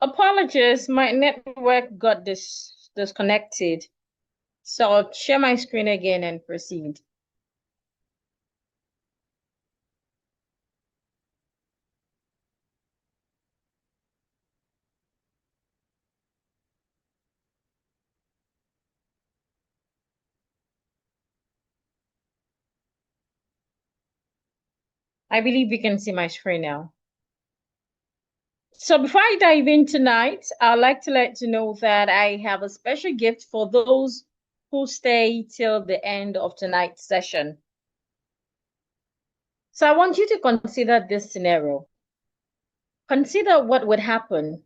Apologies, my network got disconnected. So I'll share my screen again and proceed. I believe you can see my screen now. So before I dive in tonight, I'd like to let you know that I have a special gift for those who stay till the end of tonight's session. So I want you to consider this scenario. Consider what would happen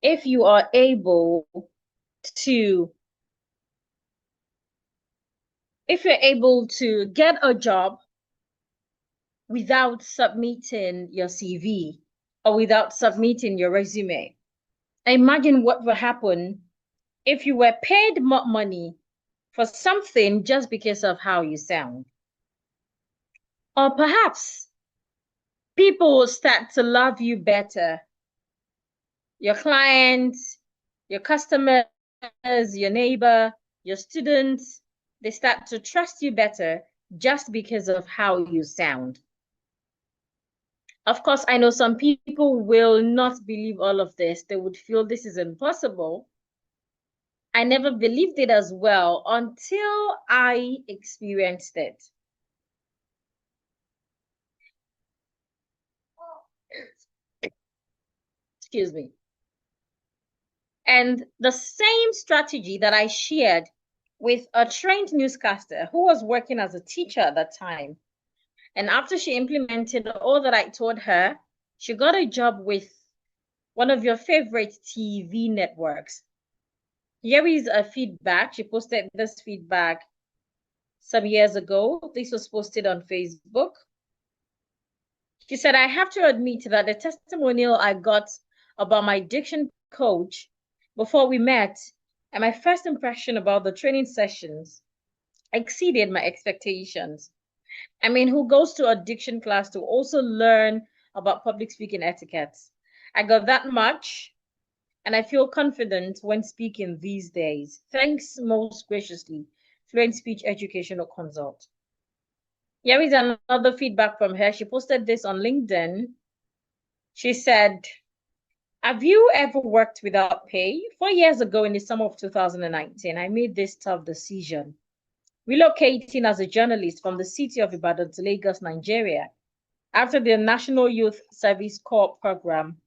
if you are able to, if you're able to get a job without submitting your CV or without submitting your resume. Imagine what would happen if you were paid more money for something just because of how you sound. Or perhaps people will start to love you better. Your clients, your customers, your neighbor, your students, they start to trust you better just because of how you sound. Of course, I know some people will not believe all of this. They would feel this is impossible. I never believed it as well until I experienced it. Excuse me. And the same strategy that I shared with a trained newscaster who was working as a teacher at that time. And after she implemented all that I told her, she got a job with one of your favorite TV networks. Here is a feedback. She posted this feedback some years ago. This was posted on Facebook. She said, I have to admit that the testimonial I got about my diction coach before we met and my first impression about the training sessions exceeded my expectations. I mean, who goes to a diction class to also learn about public speaking etiquettes? I got that much, and I feel confident when speaking these days. Thanks most graciously, Fluent Speech Educational Consult. Here is another feedback from her. She posted this on LinkedIn. She said, have you ever worked without pay? 4 years ago in the summer of 2019, I made this tough decision. Relocating as a journalist from the city of Ibadan to Lagos, Nigeria, after the National Youth Service Corps program,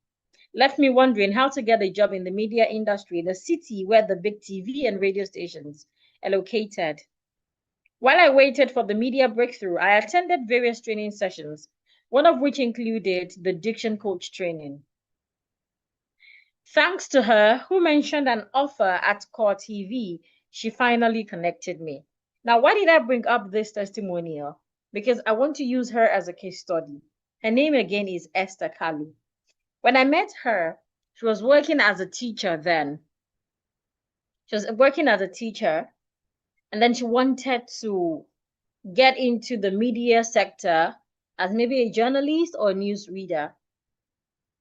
left me wondering how to get a job in the media industry in the city where the big TV and radio stations are located. While I waited for the media breakthrough, I attended various training sessions, one of which included the diction coach training. Thanks to her, who mentioned an offer at Core TV, she finally connected me. Now, why did I bring up this testimonial? Because I want to use her as a case study. Her name again is Esther Kalu. When I met her, she was working as a teacher then. She was working as a teacher, and then she wanted to get into the media sector as maybe a journalist or a news reader.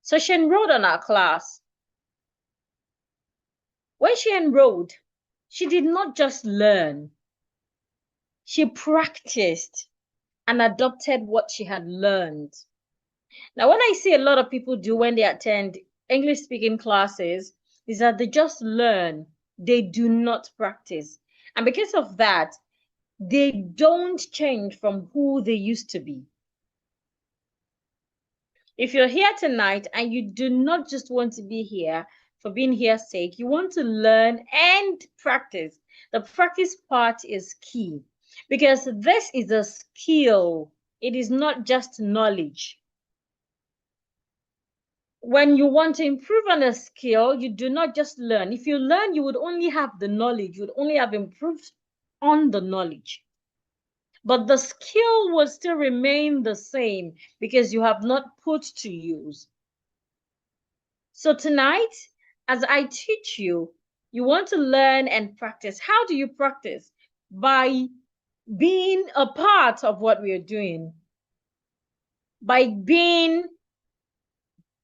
So she enrolled on our class. When she enrolled, she did not just learn. She practiced and adopted what she had learned. Now, when I see a lot of people do when they attend English speaking classes, is that they just learn, they do not practice. And because of that, they don't change from who they used to be. If you're here tonight and you do not just want to be here for being here's sake, you want to learn and practice. The practice part is key because this is a skill. It is not just knowledge. When you want to improve on a skill, you do not just learn. If you learn, you would only have the knowledge, you would only have improved on the knowledge. But the skill will still remain the same because you have not put to use. So tonight, as I teach you, you want to learn and practice. How do you practice? By being a part of what we are doing. By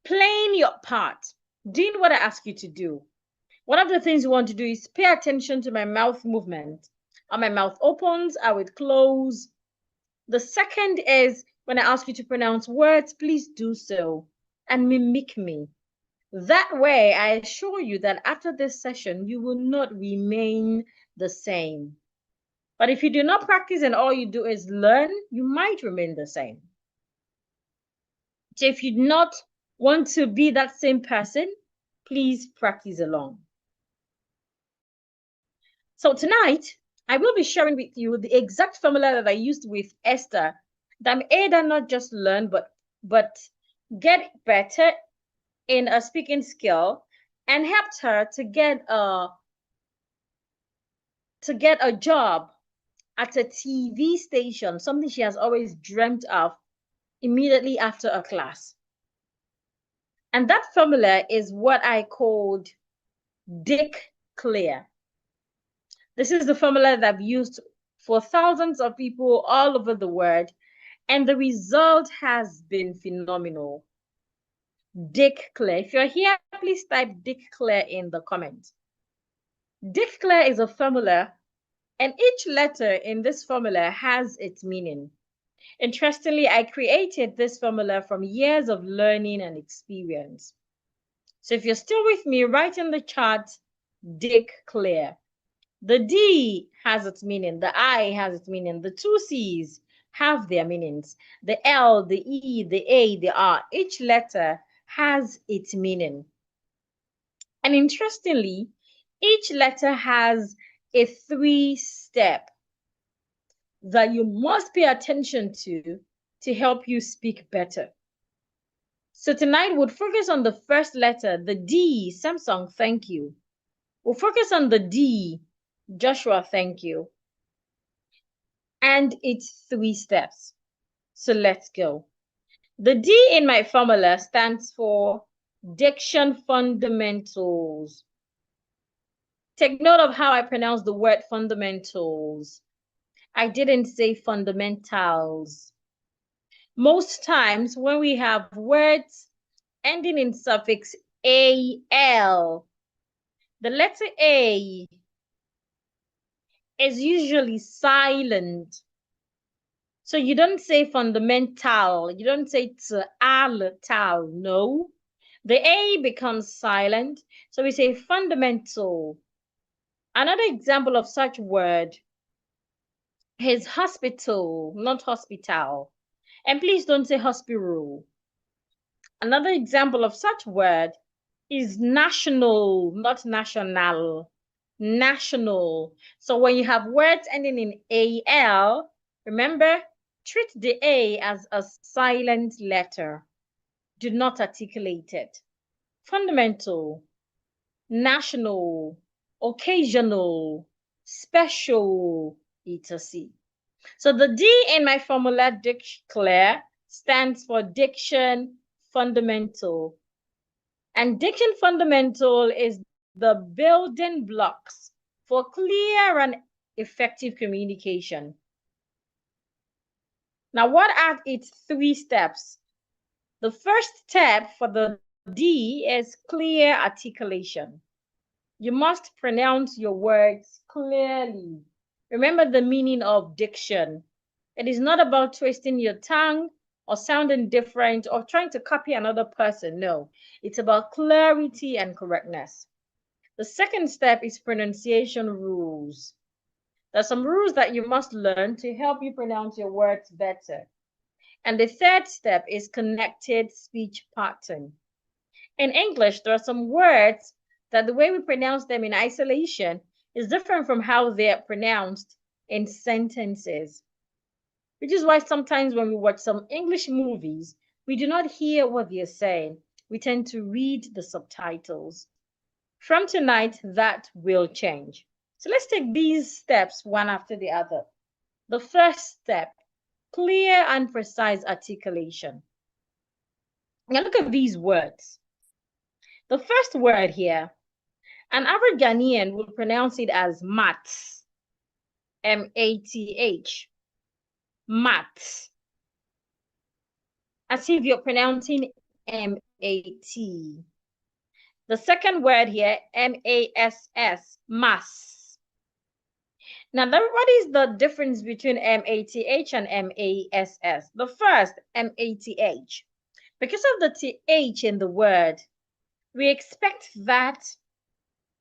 playing your part. doing what I ask you to do. One of the things you want to do is pay attention to my mouth movement. Are my mouth opens? Are it closed? The second is when I ask you to pronounce words, please do so and mimic me. That way, I assure you that after this session, you will not remain the same. But if you do not practice and all you do is learn, you might remain the same. So if you do not want to be that same person, please practice along. So tonight, I will be sharing with you the exact formula that I used with Esther that made her not just learn, but get better in a speaking skill and helped her to get a job at a TV station, something she has always dreamt of immediately after a class. And that formula is what I called Dick Clear. This is the formula that I've used for thousands of people all over the world, and the result has been phenomenal. Dick Clear. If you're here, please type Dick Clear in the comments. Dick Clear is a formula, and each letter in this formula has its meaning. Interestingly, I created this formula from years of learning and experience. So if you're still with me, write in the chat, Dick Clear. The D has its meaning. The I has its meaning. The two C's have their meanings. The L, the E, the A, the R, each letter has its meaning. And interestingly, each letter has a 3-step that you must pay attention to help you speak better. So tonight we'll focus on the first letter, the D, Samsung, thank you. We'll focus on the D, Joshua, thank you. And it's 3 steps. So let's go. The D in my formula stands for Diction Fundamentals. Take note of how I pronounce the word fundamentals. I didn't say fundamentals. Most times when we have words ending in suffix AL, the letter A is usually silent. So you don't say fundamental, you don't say tal, no. The A becomes silent, so we say fundamental. Another example of such word is hospital, not hospital. And please don't say hospital. Another example of such word is national, not national. National. So when you have words ending in AL, remember, treat the A as a silent letter. Do not articulate it. Fundamental, national, occasional, special, etc. So the D in my formula, Declare, stands for Diction Fundamental. And Diction Fundamental is the building blocks for clear and effective communication. Now, what are its 3 steps? The first step for the D is clear articulation. You must pronounce your words clearly. Remember the meaning of diction. It is not about twisting your tongue or sounding different or trying to copy another person. No, it's about clarity and correctness. The second step is pronunciation rules. There's some rules that you must learn to help you pronounce your words better. And the third step is connected speech pattern. In English, there are some words that the way we pronounce them in isolation is different from how they're pronounced in sentences. Which is why sometimes when we watch some English movies, we do not hear what they're saying. We tend to read the subtitles. From tonight, that will change. So let's take these steps one after the other. The first step, clear and precise articulation. Now look at these words. The first word here, an average Ghanaian will pronounce it as maths, M-A-T-H, maths, as if you're pronouncing M-A-T. The second word here, M-A-S-S, mass. Now, what is the difference between M-A-T-H and M-A-S-S? The first, M-A-T-H. Because of the T-H in the word, we expect that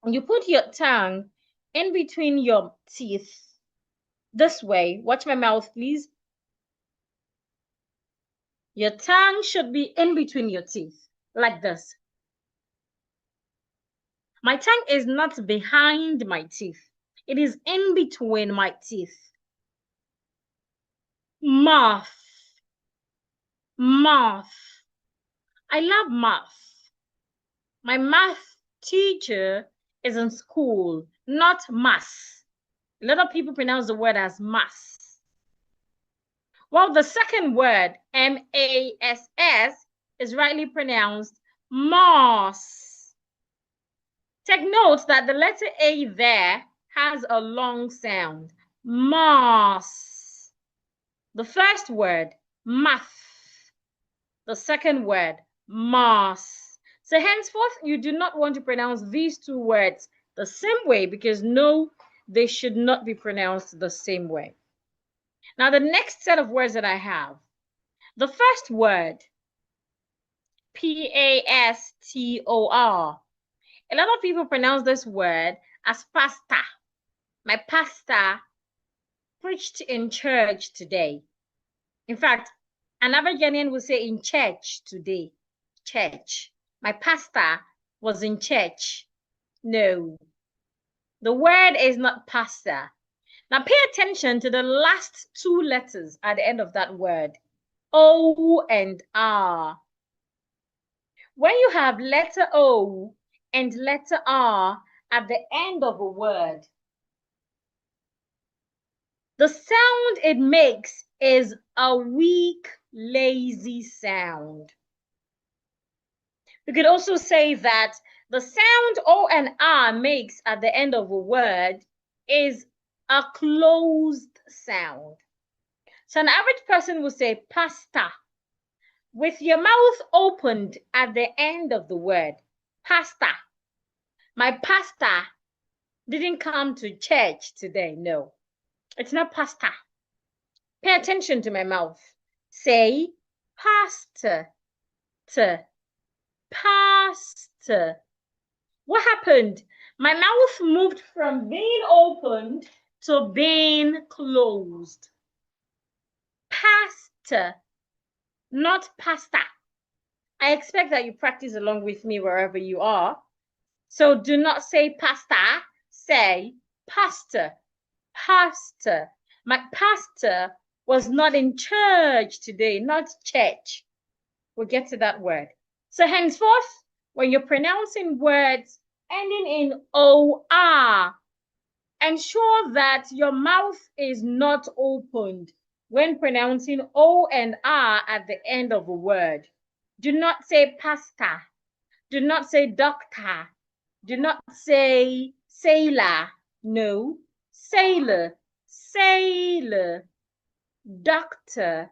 you put your tongue in between your teeth this way. Watch my mouth, please. Your tongue should be in between your teeth, like this. My tongue is not behind my teeth. It is in between my teeth. Math. Math. I love math. My math teacher is in school, not mass. A lot of people pronounce the word as mass. Well, the second word, M-A-S-S, is rightly pronounced mass. Take note that the letter A there has a long sound. Mass. The first word, math. The second word, mass. So henceforth, you do not want to pronounce these two words the same way, because no, they should not be pronounced the same way. Now, the next set of words that I have, the first word, P-A-S-T-O-R. A lot of people pronounce this word as pastor. My pastor preached in church today. In fact, an average Ghanaian would say in church today. Church. My pastor was in church. No, the word is not pastor. Now pay attention to the last two letters at the end of that word, O and R. When you have letter O and letter R at the end of a word, the sound it makes is a weak, lazy sound. You could also say that the sound O and R makes at the end of a word is a closed sound. So an average person will say pasta with your mouth opened at the end of the word. Pasta. My pastor didn't come to church today. No, it's not pasta. Pay attention to my mouth. Say pastor. Pastor. What happened? My mouth moved from being opened to being closed. Pastor, not pasta. I expect that you practice along with me wherever you are. So do not say pasta, say pastor. Pastor. My pastor was not in church today, not church. We'll get to that word. So henceforth, when you're pronouncing words ending in O-R, ensure that your mouth is not opened when pronouncing O and R at the end of a word. Do not say pasta. Do not say doctor. Do not say sailor. No, sailor, sailor, doctor,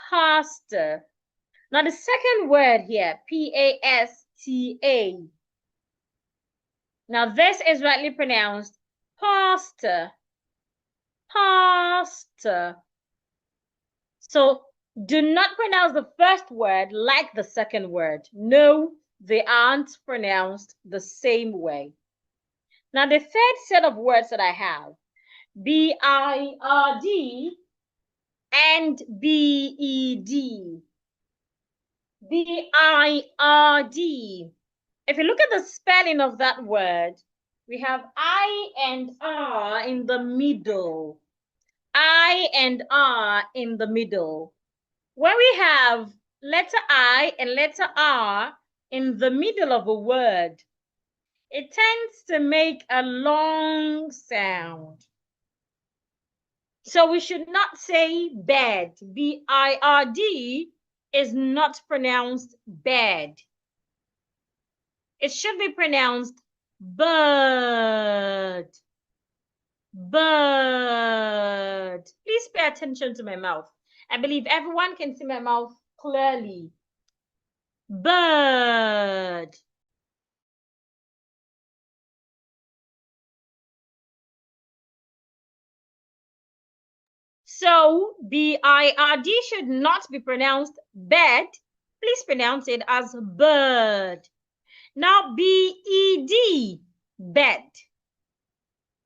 pastor. Now the second word here, P-A-S-T-A. Now this is rightly pronounced pastor, pastor. So do not pronounce the first word like the second word. No, they aren't pronounced the same way. Now the third set of words that I have, B-I-R-D and B-E-D. B-I-R-D. If you look at the spelling of that word, we have I and R in the middle. I and R in the middle. When we have letter I and letter R in the middle of a word, it tends to make a long sound. So we should not say bed. B-I-R-D is not pronounced bed. It should be pronounced bird. Bird. Please pay attention to my mouth. I believe everyone can see my mouth clearly. Bird. So B-I-R-D should not be pronounced bed. Please pronounce it as bird. Now B-E-D, bed.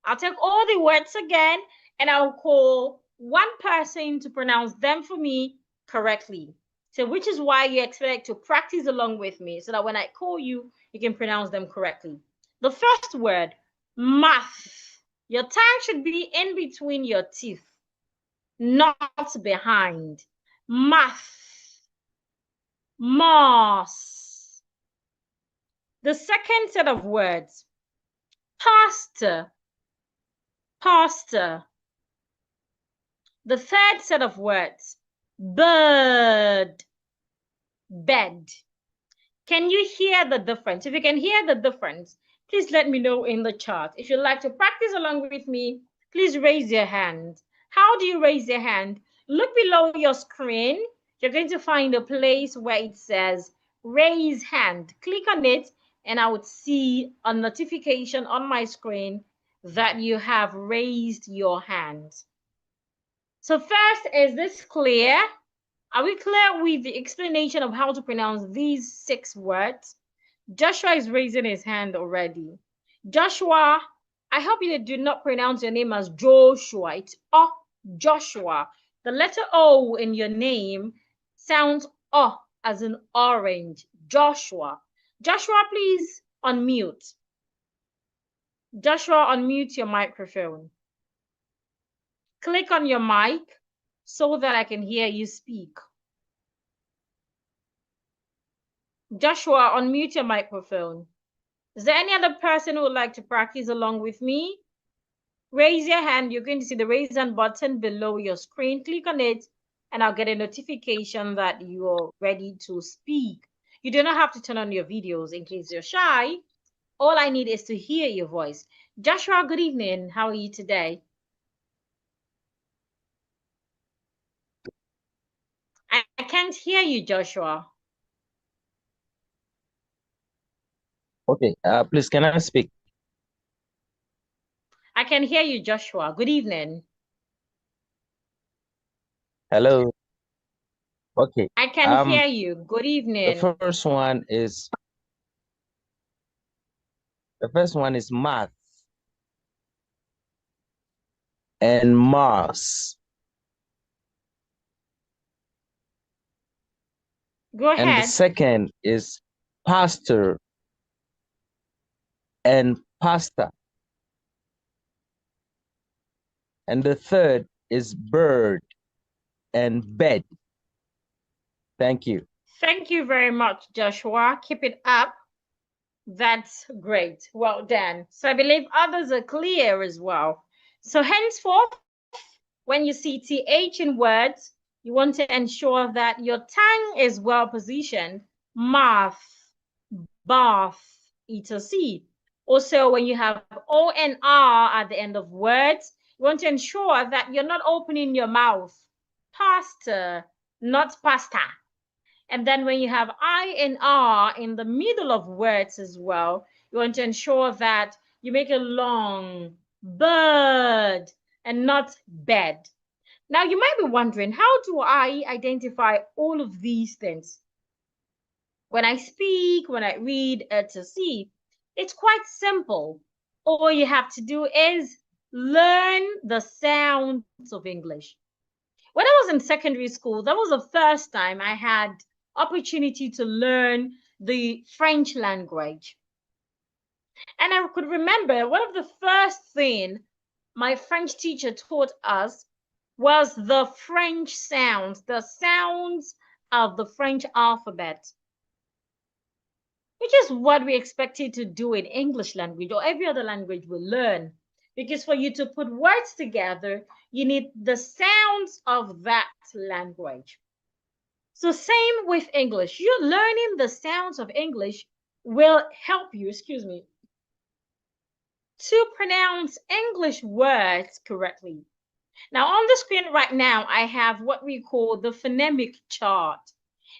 I'll take all the words again and I'll call one person to pronounce them for me correctly. So which is why you expect to practice along with me so that when I call you, you can pronounce them correctly. The first word, math. Your tongue should be in between your teeth, not behind. Math. Moss. The second set of words, pasta. Pasta. The third set of words, bird, bed. Can you hear the difference? If you can hear the difference, please let me know in the chat. If you'd like to practice along with me, please raise your hand. How do you raise your hand? Look below your screen. You're going to find a place where it says raise hand. Click on it and I would see a notification on my screen that you have raised your hand. So first, is this clear? Are we clear with the explanation of how to pronounce these 6 words? Joshua is raising his hand already. Joshua, I hope you do not pronounce your name as Joshua. It's Joshua. The letter O in your name sounds as in orange. Joshua. Joshua, please unmute. Joshua, unmute your microphone. Click on your mic so that I can hear you speak. Joshua, unmute your microphone. Is there any other person who would like to practice along with me? Raise your hand. You're going to see the raise hand button below your screen. Click on it and I'll get a notification that you're ready to speak. You do not have to turn on your videos in case you're shy. All I need is to hear your voice. Joshua, good evening. How are you today? I can't hear you, Joshua. Okay, please, can I speak? I can hear you, Joshua. Good evening. Hello. Okay. I can hear you. Good evening. The first one is math and Mars. Go ahead. And the second is pastor and pasta. And the third is bird and bed. Thank you. Thank you very much, Joshua. Keep it up. That's great. Well done. So I believe others are clear as well. So henceforth, when you see TH in words, you want to ensure that your tongue is well positioned. Math, bath, etc. Also, when you have O and R at the end of words, you want to ensure that you're not opening your mouth. Pasta, not pasta. And then when you have I and R in the middle of words as well, you want to ensure that you make a long bird and not bed. Now, you might be wondering, how do I identify all of these things? When I speak, when I read, etc. It's quite simple. All you have to do is learn the sounds of English. When I was in secondary school, that was the first time I had opportunity to learn the French language. And I could remember one of the first things my French teacher taught us was the French sounds, the sounds of the French alphabet, which is what we expected to do in English language or every other language we learn. Because for you to put words together, you need the sounds of that language. So same with English. You learning the sounds of English will help you, to pronounce English words correctly. Now on the screen right now, I have what we call the phonemic chart.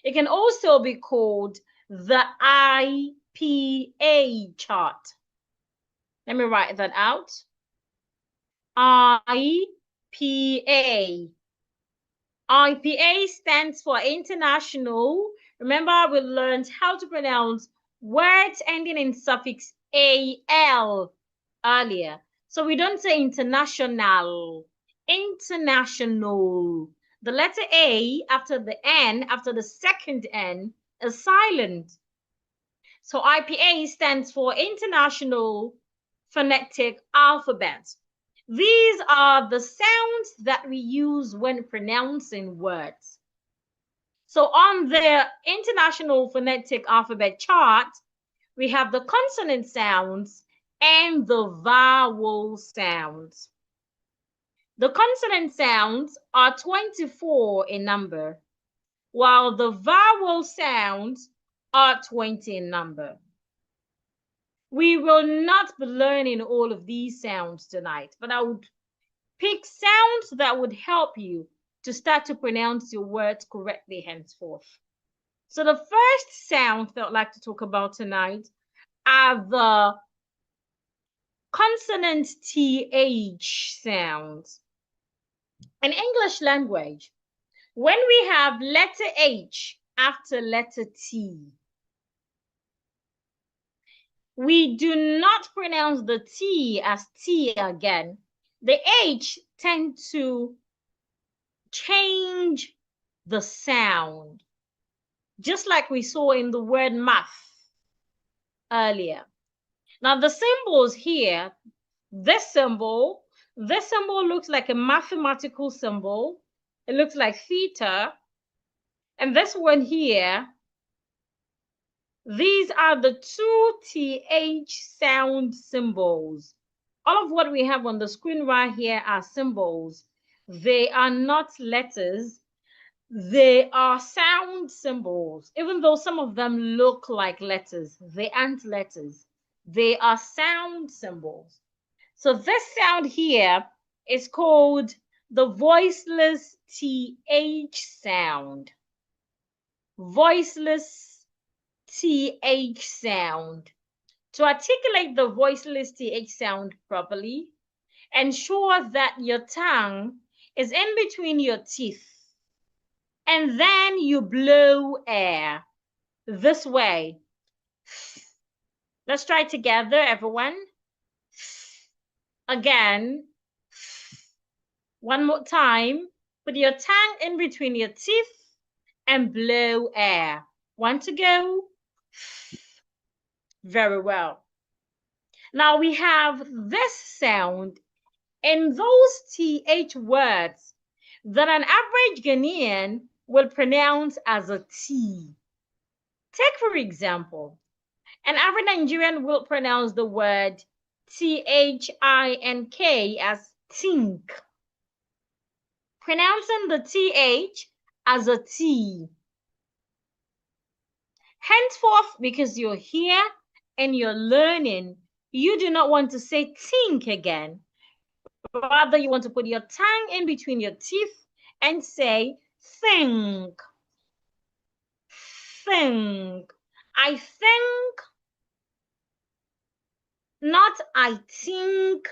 It can also be called the IPA chart. Let me write that out. IPA. IPA stands for international. Remember, we learned how to pronounce words ending in suffix AL earlier. So we don't say international, international. The letter A after the N, after the second N, is silent. So IPA stands for International Phonetic Alphabet. These are the sounds that we use when pronouncing words. So on the International Phonetic Alphabet chart, we have the consonant sounds and the vowel sounds. The consonant sounds are 24 in number, while the vowel sounds are 20 in number. We will not be learning all of these sounds tonight, but I would pick sounds that would help you to start to pronounce your words correctly henceforth. So the first sound that I'd like to talk about tonight are the consonant TH sounds. In English language, when we have letter H after letter T, we do not pronounce the T as T again. The H tends to change the sound, just like we saw in the word math earlier. Now the symbols here, this symbol looks like a mathematical symbol. It looks like theta. And this one here, these are the two TH sound symbols. All of what we have on the screen right here are symbols. They are not letters. They are sound symbols. Even though some of them look like letters, they aren't letters. They are sound symbols. So this sound here is called the voiceless TH sound. Voiceless TH sound. To articulate the voiceless TH sound properly, ensure that your tongue is in between your teeth, and then you blow air this way. Let's try it together, everyone. Again. One more time. Put your tongue in between your teeth and blow air. Want to go? Very well. Now we have this sound in those TH words that an average Ghanaian will pronounce as a T. Take, for example, an average Nigerian will pronounce the word THINK as tink, pronouncing the TH as a T. Henceforth, because you're here and you're learning, you do not want to say think again. Rather, you want to put your tongue in between your teeth and say think. Think. I think, not I think.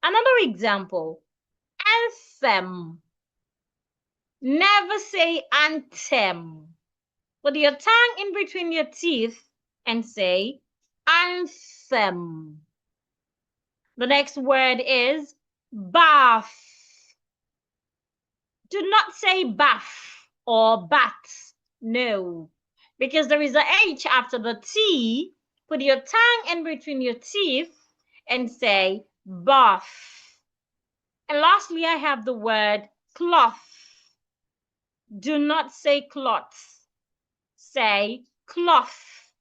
Another example, anthem. Never say anthem. Put your tongue in between your teeth and say anthem. The next word is bath. Do not say bath or bat. No, because there is a H after the T. Put your tongue in between your teeth and say bath. And lastly, I have the word cloth. Do not say cloth. Say cloth.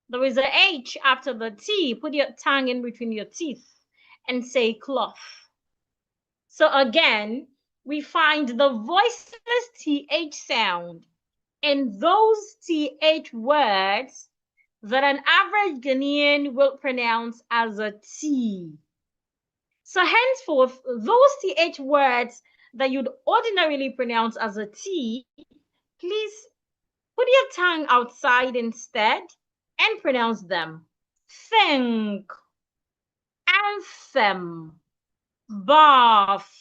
There is a H after the T. Put your tongue in between your teeth and say cloth. So again, we find the voiceless TH sound in those TH words that an average Ghanaian will pronounce as a T. So henceforth, those TH words that you'd ordinarily pronounce as a T, please put your tongue outside instead and pronounce them. Think, anthem, bath,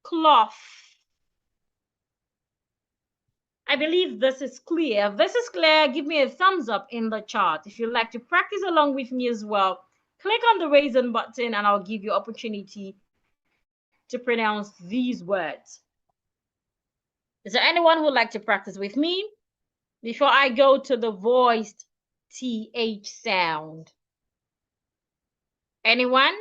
cloth, I believe this is clear. If this is clear, give me a thumbs up in the chat. If you'd like to practice along with me as well, click on the raise hand button and I'll give you opportunity to pronounce these words. Is there anyone who would like to practice with me before I go to the voiced TH sound? Anyone?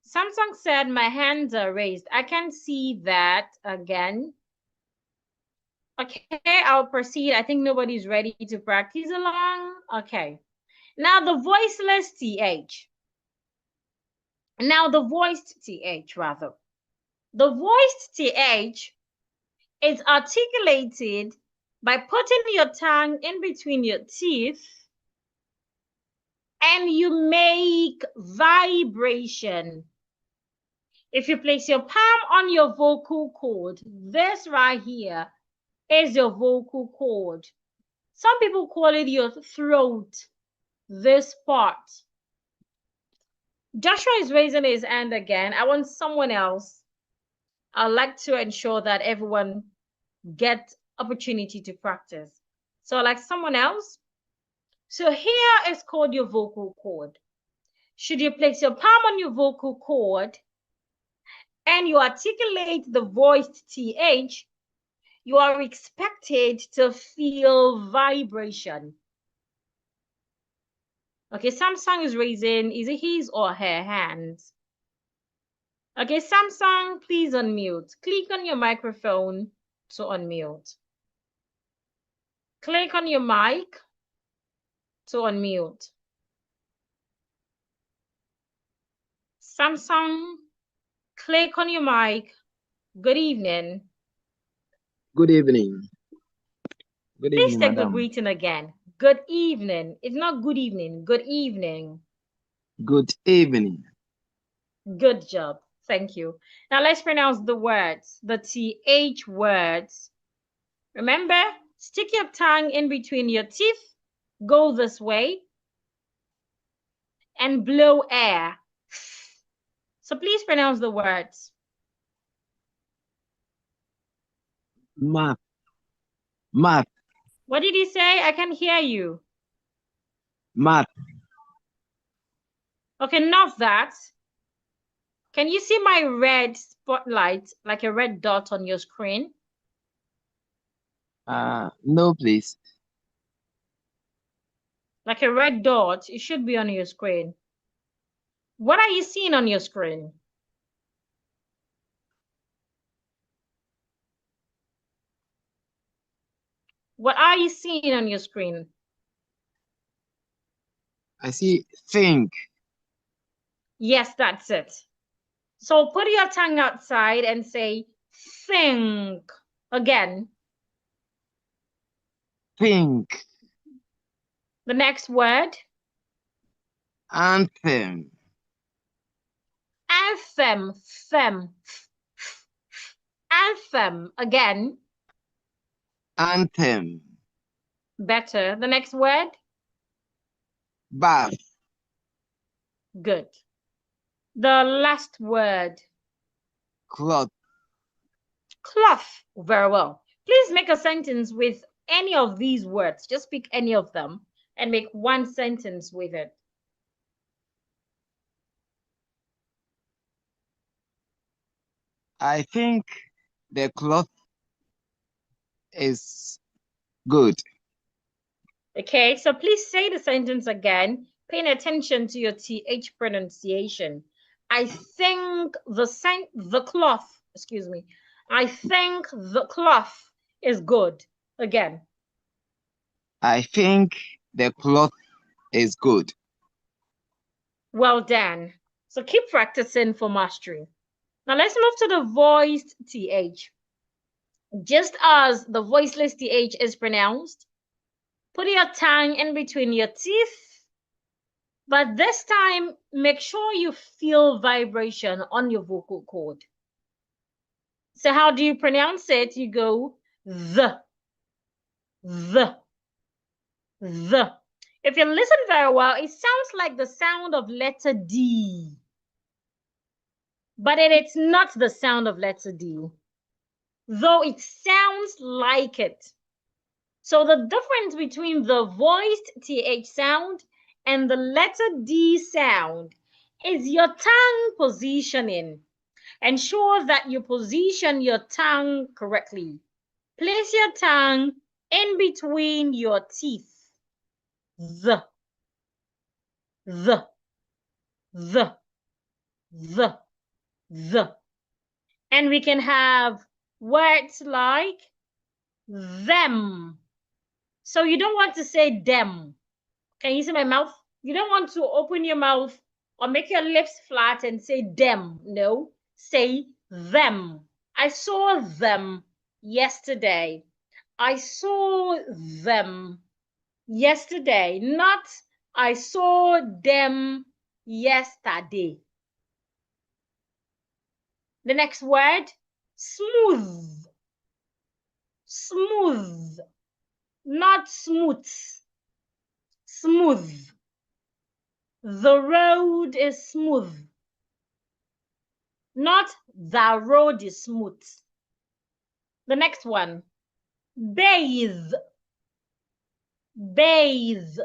Samsung said my hands are raised. I can see that again. Okay, I'll proceed. I think nobody's ready to practice along. Okay. Now the voiceless TH. Now the voiced TH, rather. The voiced TH is articulated by putting your tongue in between your teeth and you make vibration. If you place your palm on your vocal cord, this right here is your vocal cord. Some people call it your throat, this part. Joshua is raising his hand again. I want someone else. I'd like to ensure that everyone gets opportunity to practice. So like someone else. So here is called your vocal cord. Should you place your palm on your vocal cord and you articulate the voiced TH, you are expected to feel vibration. Okay, Samsung is raising, is it his or her hands? Okay, Samsung, please unmute. Click on your microphone to unmute. Click on your mic to unmute. Samsung, click on your mic. Good evening. Good evening. Good evening, Please take madam. the greeting again. Good evening. It's not good evening. Good evening. Good evening. Good job. Thank you. Now let's pronounce the words, the TH words. Remember, stick your tongue in between your teeth, go this way, and blow air. So please pronounce the words. Math. Math. What did you say? I can hear you. Math. Okay, not that. Can you see my red spotlight, like a red dot on your screen? No, please. Like a red dot, it should be on your screen. What are you seeing on your screen? What are you seeing on your screen? I see think. Yes, that's it. So put your tongue outside and say think again. Think. The next word. Anthem. Anthem. Them. Anthem again. Anthem. Better. The next word. Bath. Good. The last word. Cloth. Cloth. Very well. Please make a sentence with any of these words. Just pick any of them and make one sentence with it. I think the cloth is good. Okay, so please say the sentence again, paying attention to your TH pronunciation. I think the cloth, excuse me. I think the cloth is good. Again. I think the cloth is good. Well done. So keep practicing for mastery. Now let's move to the voiced TH. Just as the voiceless TH is pronounced, put your tongue in between your teeth, but this time make sure you feel vibration on your vocal cord. So how do you pronounce it? You go the. If you listen very well, it sounds like the sound of letter D, but it's not the sound of letter D. though it sounds like it. So the difference between the voiced TH sound and the letter D sound is your tongue positioning. Ensure that you position your tongue correctly. Place your tongue in between your teeth. The. And we can have words like them. So you don't want to say them. Can you see my mouth? You don't want to open your mouth or make your lips flat and say them. No, say them. I saw them yesterday. I saw them yesterday, not I saw them yesterday. The next word, smooth. Smooth, not smooth. Smooth. The road is smooth. Not the road is smooth. The next one, bathe. Bathe.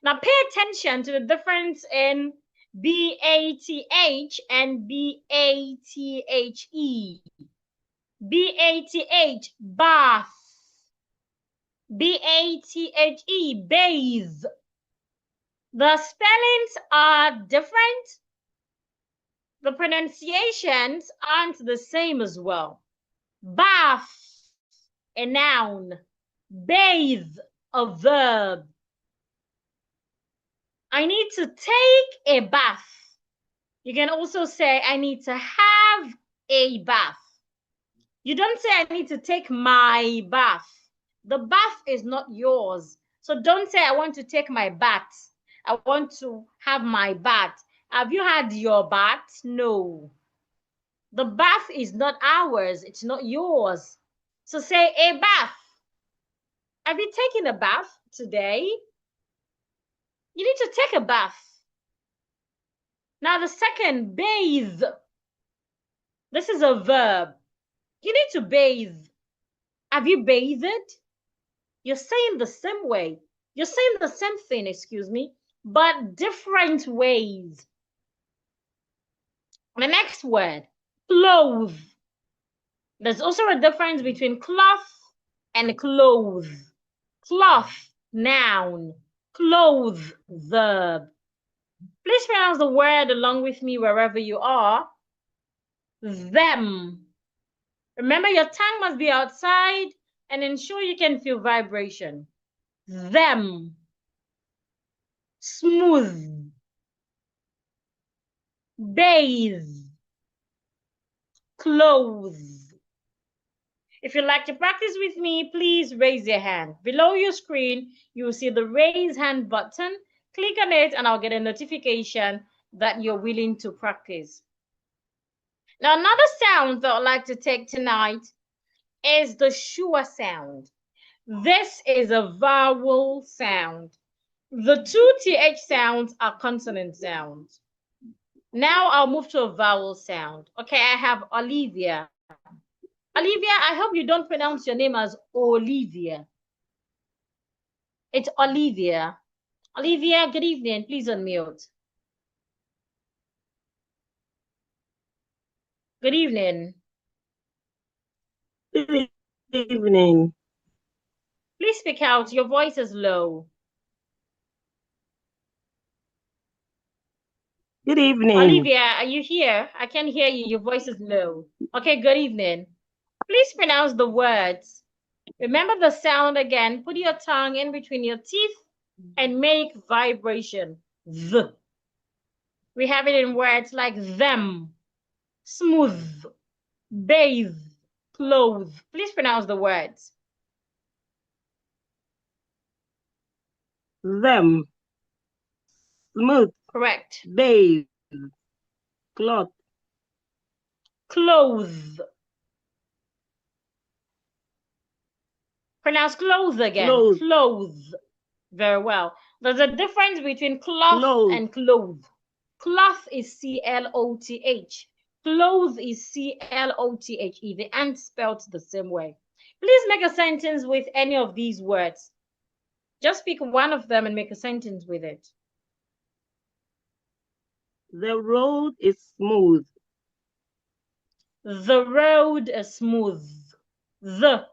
Now pay attention to the difference in B-A-T-H and B-A-T-H-E. B-A-T-H, bath. B-A-T-H-E, bathe. The spellings are different. The pronunciations aren't the same as well. Bath, a noun. Bathe, a verb. I need to take a bath. You can also say, I need to have a bath. You don't say, I need to take my bath. The bath is not yours. So don't say, I want to take my bath. I want to have my bath. Have you had your bath? No. The bath is not ours. It's not yours. So say a bath. Have you taken a bath today? You need to take a bath. Now the second, bathe. This is a verb. You need to bathe. Have you bathed? You're saying the same way. You're saying the same thing, excuse me, but different ways. The next word, clothe. There's also a difference between cloth and clothe. Cloth, noun. Clothe, verb. Please pronounce the word along with me wherever you are. Them. Remember, your tongue must be outside and ensure you can feel vibration. Them. Smooth. Bathe. Clothe. If you'd like to practice with me, please raise your hand. Below your screen, you will see the raise hand button. Click on it and I'll get a notification that you're willing to practice. Now, another sound that I'd like to take tonight is the schwa sound. This is a vowel sound. The two TH sounds are consonant sounds. Now I'll move to a vowel sound. Okay, I have Olivia. Olivia, I hope you don't pronounce your name as Olivia. It's Olivia. Olivia, good evening. Please unmute. Good evening. Good evening. Please speak out. Your voice is low. Good evening. Olivia, are you here? I can't hear you. Your voice is low. Okay, good evening. Please pronounce the words. Remember the sound again. Put your tongue in between your teeth and make vibration. The. We have it in words like them, smooth, bathe, clothe. Please pronounce the words. Them. Smooth. Correct. Bathe. Cloth. Clothe. Pronounce clothe again. Clothe. Clothe. Very well. There's a difference between cloth and clothe. Cloth is C-L-O-T-H. Clothe is C-L-O-T-H-E. The end spelled the same way. Please make a sentence with any of these words. Just pick one of them and make a sentence with it. The road is smooth. The road is smooth. The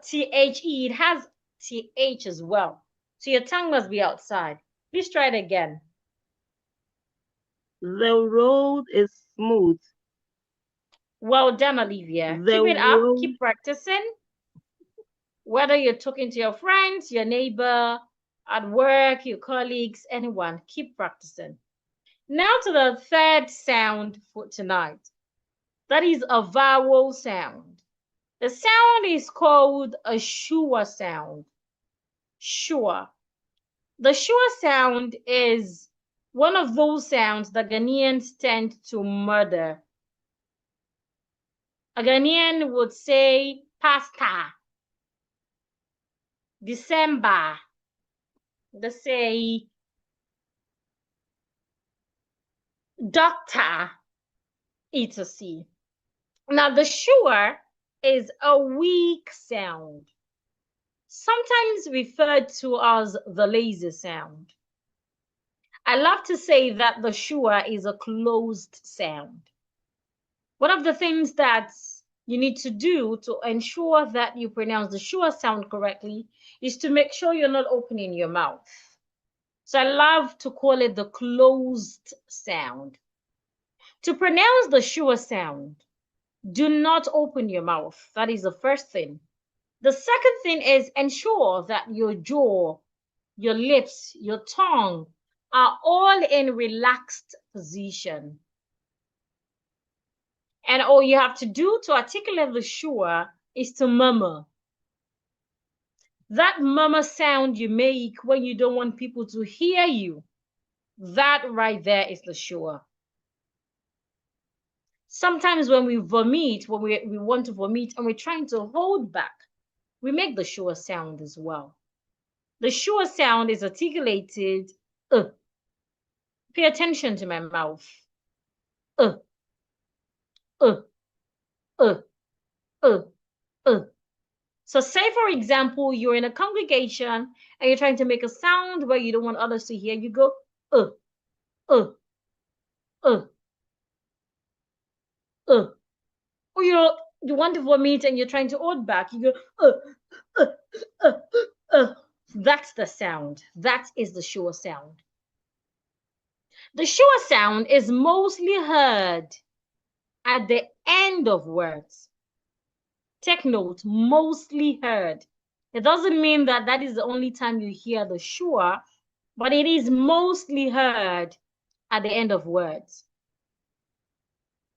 T-H-E, it has T-H as well. So your tongue must be outside. Please try it again. The road is smooth. Well done, Olivia. The Keep it up. road- Keep practicing. Whether you're talking to your friends, your neighbor, at work, your colleagues, anyone, keep practicing. Now to the third sound for tonight. That is a vowel sound. The sound is called a sure sound. Sure. The sure sound is one of those sounds that Ghanaians tend to murder. A Ghanaian would say pasta, December. They say doctor, etc. Now the sure is a weak sound, sometimes referred to as the lazy sound. I love to say that the sure is a closed sound. One of the things that you need to do to ensure that you pronounce the sure sound correctly is to make sure you're not opening your mouth. So I love to call it the closed sound. To pronounce the sure sound, do not open your mouth. That is the first thing. The second thing is ensure that your jaw, your lips, your tongue are all in relaxed position. And all you have to do to articulate the sure is to murmur. That murmur sound you make when you don't want people to hear you, that right there is the sure. Sometimes when we vomit, when we want to vomit and we're trying to hold back, we make the sure sound as well. The sure sound is articulated. Pay attention to my mouth. So say, for example, you're in a congregation and you're trying to make a sound where you don't want others to hear. You go, Or you want to vomit and you're trying to hold back. You go, That's the sound. That is the sure sound. The sure sound is mostly heard at the end of words. Take note, mostly heard. It doesn't mean that that is the only time you hear the sure, but it is mostly heard at the end of words.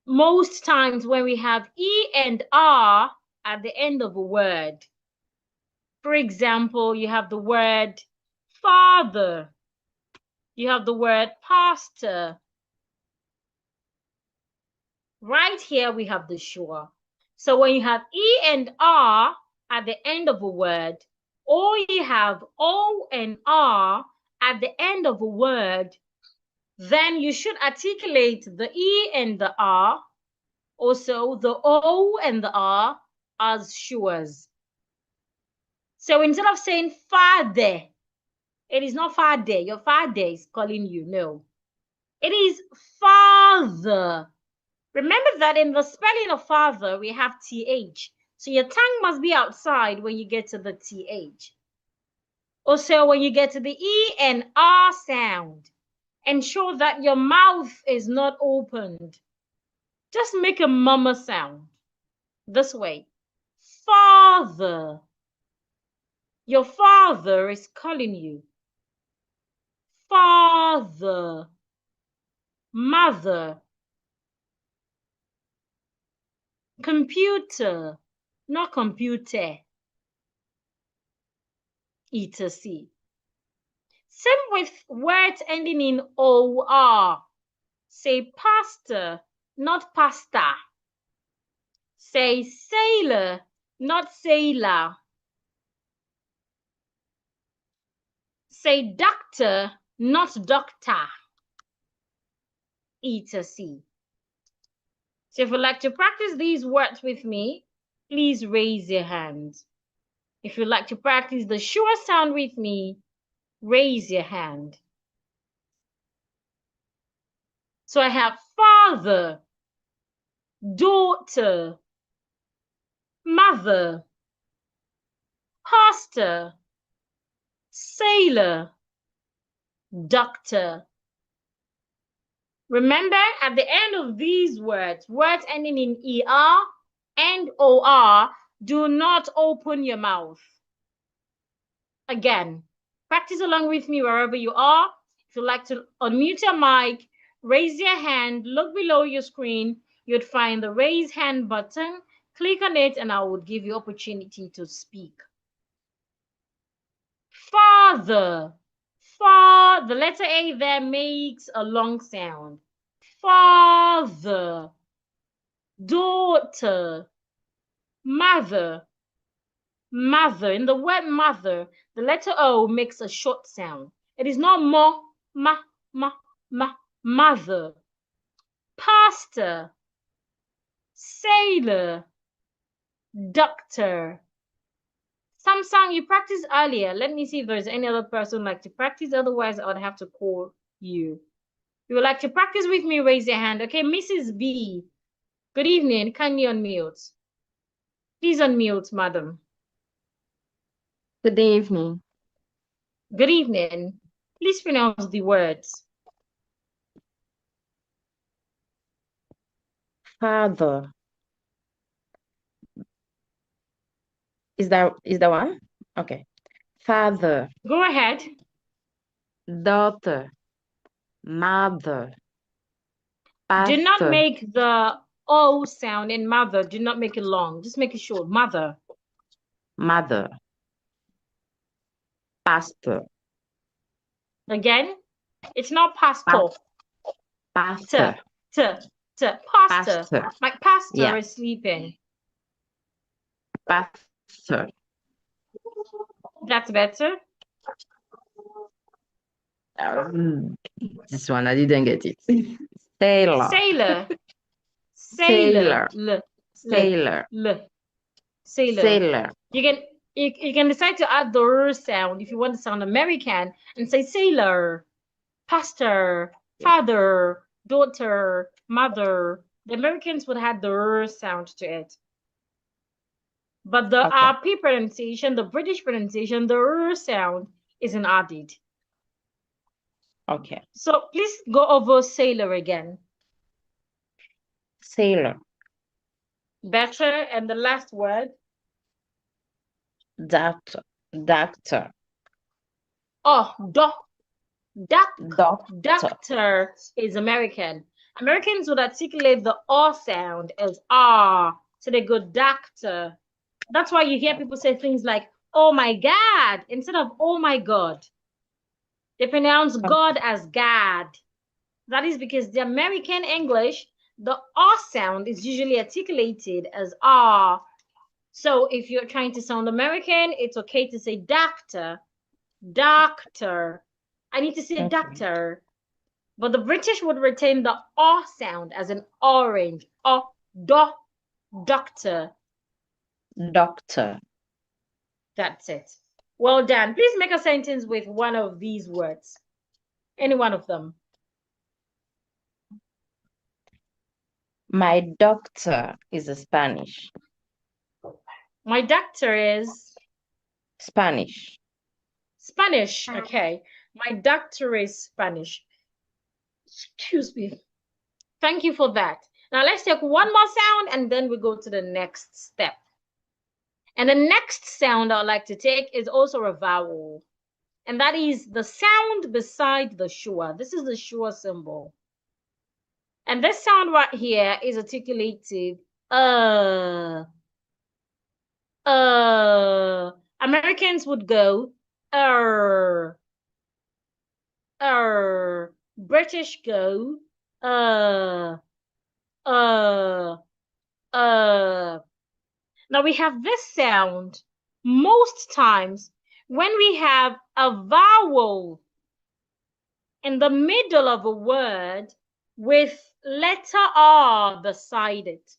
Most times when we have E and R at the end of a word, for example, you have the word father, you have the word pastor. Right here, we have the sure. So when you have E and R at the end of a word, or you have O and R at the end of a word, then you should articulate the E and the R, also the O and the R as sures. So instead of saying father, it is not father. Your father is calling you. No, it is father. Remember that in the spelling of father, we have TH. So your tongue must be outside when you get to the TH. Also, when you get to the E and R sound, ensure that your mouth is not opened. Just make a murmur sound. This way. Father. Your father is calling you. Father. Mother. Computer, not computer. etc. Same with words ending in OR. Say pastor, not pasta. Say sailor, not sailor. Say doctor, not doctor. etc. So if you'd like to practice these words with me, please raise your hand. If you'd like to practice the sure sound with me, raise your hand. So I have father, daughter, mother, pastor, sailor, doctor. Remember, at the end of these words, words ending in ER and OR, do not open your mouth. Again, practice along with me wherever you are. If you'd like to unmute your mic, raise your hand, look below your screen, you'd find the raise hand button. Click on it and I would give you opportunity to speak. Father. The letter A there makes a long sound. Father. Daughter. Mother. Mother. In the word mother, the letter O makes a short sound. It is not ma, mother. Pastor. Sailor. Doctor. Samsung, you practiced earlier. Let me see if there's any other person like to practice. Otherwise, I would have to call you. If you would like to practice with me, raise your hand. Okay, Mrs. B. Good evening. Can you unmute? Please unmute, madam. Good evening. Good evening. Please pronounce the words. Father. Is that one? Okay. Father, Go ahead. daughter, mother, Do not pastor, make the O sound in mother. Do not make it long. Just make it short. Mother. mother, pastor, Again, it's not pastor. pastor, Pastor. pastor. Like pastor Yeah. is sleeping. pastor, That's better. This one, I didn't get it. Sailor, Sailor. Sailor. Sailor. sailor, Sailor. sailor, You can decide to add the R sound if you want to sound American and say sailor, pastor, father, daughter, mother. The Americans would have the R sound to it. But the Okay. RP pronunciation, the British pronunciation, the R sound isn't added. Okay. So please go over sailor again. Sailor, Better. And the last word. doctor, doctor, Oh, doctor, doctor is American. Americans would articulate the R sound as R. So they go doctor. That's why you hear people say things like, oh my God, instead of oh my God. They pronounce God as God. That is because the American English, the R sound is usually articulated as R. So if you're trying to sound American, it's okay to say doctor, doctor. I need to say Okay. doctor. But the British would retain the R sound as an orange. Doctor. doctor, That's it. Well done. Please make a sentence with one of these words. Any one of them. My doctor is a Spanish. My doctor is Spanish. Spanish. Okay. My doctor is Spanish. Excuse me. Thank you for that. Now let's take one more sound and then we go to the next step. And the next sound I'd like to take is also a vowel. And that is the sound beside the schwa. This is the schwa symbol. And this sound right here is articulated. Americans would go, British go, Now we have this sound most times when we have a vowel in the middle of a word with letter R beside it.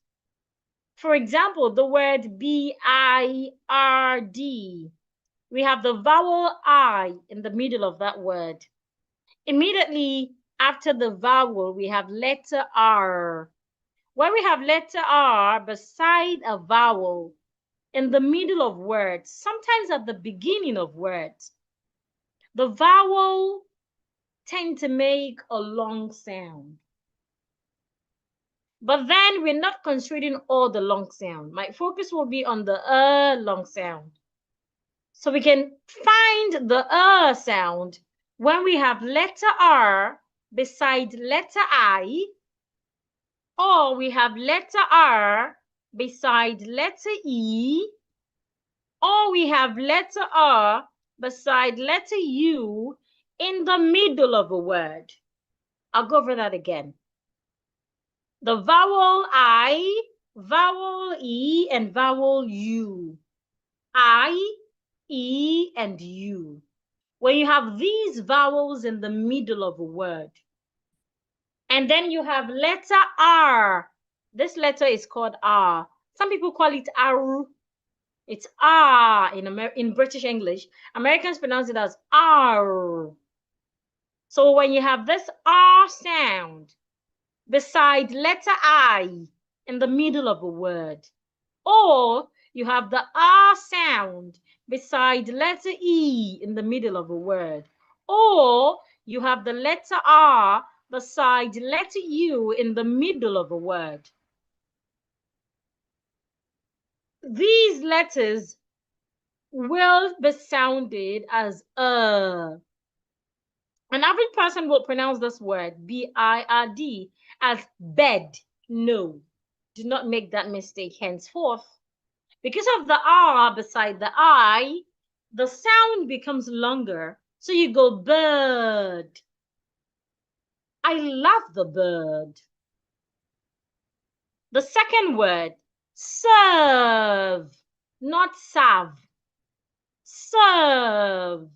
For example, the word B-I-R-D. We have the vowel I in the middle of that word. Immediately after the vowel, we have letter R. When we have letter R beside a vowel in the middle of words, sometimes at the beginning of words, the vowel tend to make a long sound. But then we're not considering all the long sound. My focus will be on the long sound. So we can find the sound when we have letter R beside letter I, or we have letter R beside letter E, or we have letter R beside letter U in the middle of a word. I'll go over that again. The vowel I, vowel E, and vowel U. I, E, and U. When you have these vowels in the middle of a word, and then you have letter R. This letter is called R. Some people call it R. It's R in British English. Americans pronounce it as R. So when you have this R sound beside letter I in the middle of a word, or you have the R sound beside letter E in the middle of a word, or you have the letter R beside letter U in the middle of a word. These letters will be sounded as An average person will pronounce this word, B-I-R-D, as bed. No, do not make that mistake henceforth. Because of the R beside the I, the sound becomes longer. So you go bird. I love the bird. The second word, serve, not serve. Serve.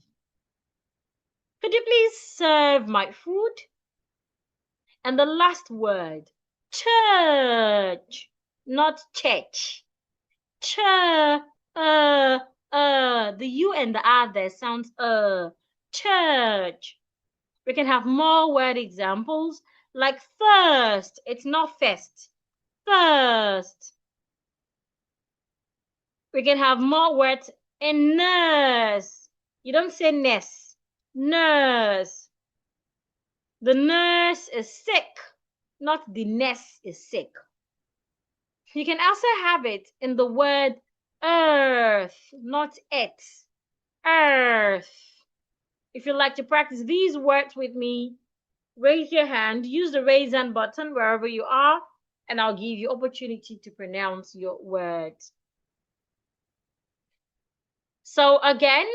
Could you please serve my food? And the last word, church, not church. The U and the R there sounds church. We can have more word examples like first. It's not first. First. We can have more words in nurse. You don't say nurse. Nurse. The nurse is sick, not the nurse is sick. You can also have it in the word earth, not it. Earth. If you'd like to practice these words with me, raise your hand, use the raise hand button wherever you are, and I'll give you opportunity to pronounce your words. So again,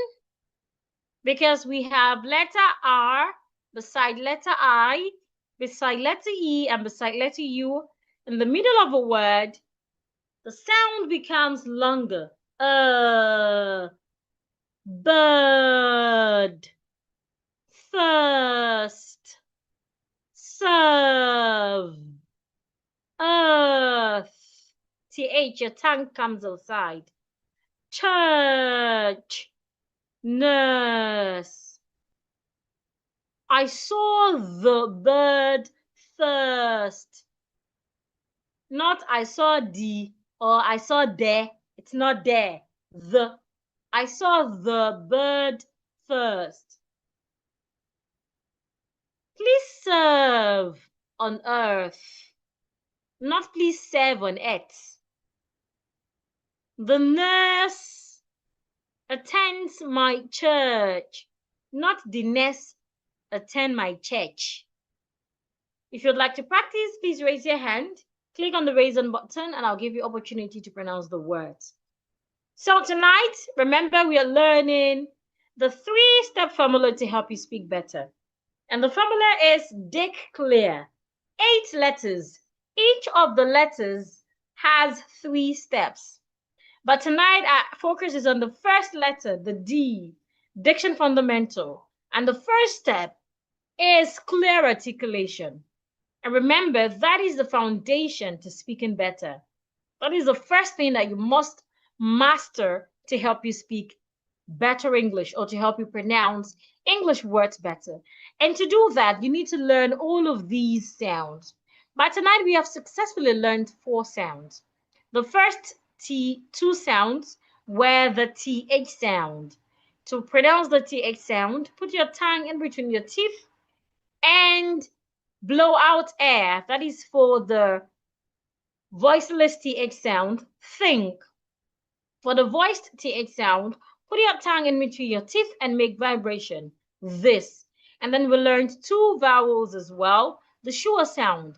because we have letter R beside letter I, beside letter E, and beside letter U, in the middle of a word, the sound becomes longer. Bird, first, serve, earth. TH, your tongue comes outside. Church, nurse. I saw the bird first. Not I saw the or I saw there. It's not there. The. I saw the bird first. Please serve on earth. Not please serve on earth. The nurse attends my church. Not the nurse attend my church. If you'd like to practice, please raise your hand. Click on the raise hand button and I'll give you opportunity to pronounce the words. So tonight, remember we are learning the 3-step formula to help you speak better. And the formula is Dick Clear. 8 letters. Each of the letters has 3 steps. But tonight, our focus is on the first letter, the D, Diction Fundamental. And the first step is clear articulation. And remember, that is the foundation to speaking better. That is the first thing that you must master to help you speak better English or to help you pronounce English words better. And to do that, you need to learn all of these sounds. By tonight, we have successfully learned 4 sounds. The first 2 sounds were the TH sound. To pronounce the TH sound, put your tongue in between your teeth and blow out air. That is for the voiceless TH sound, think. For the voiced TH sound, put your tongue in between your teeth and make vibration, this. And then we learned 2 vowels as well. The sure sound,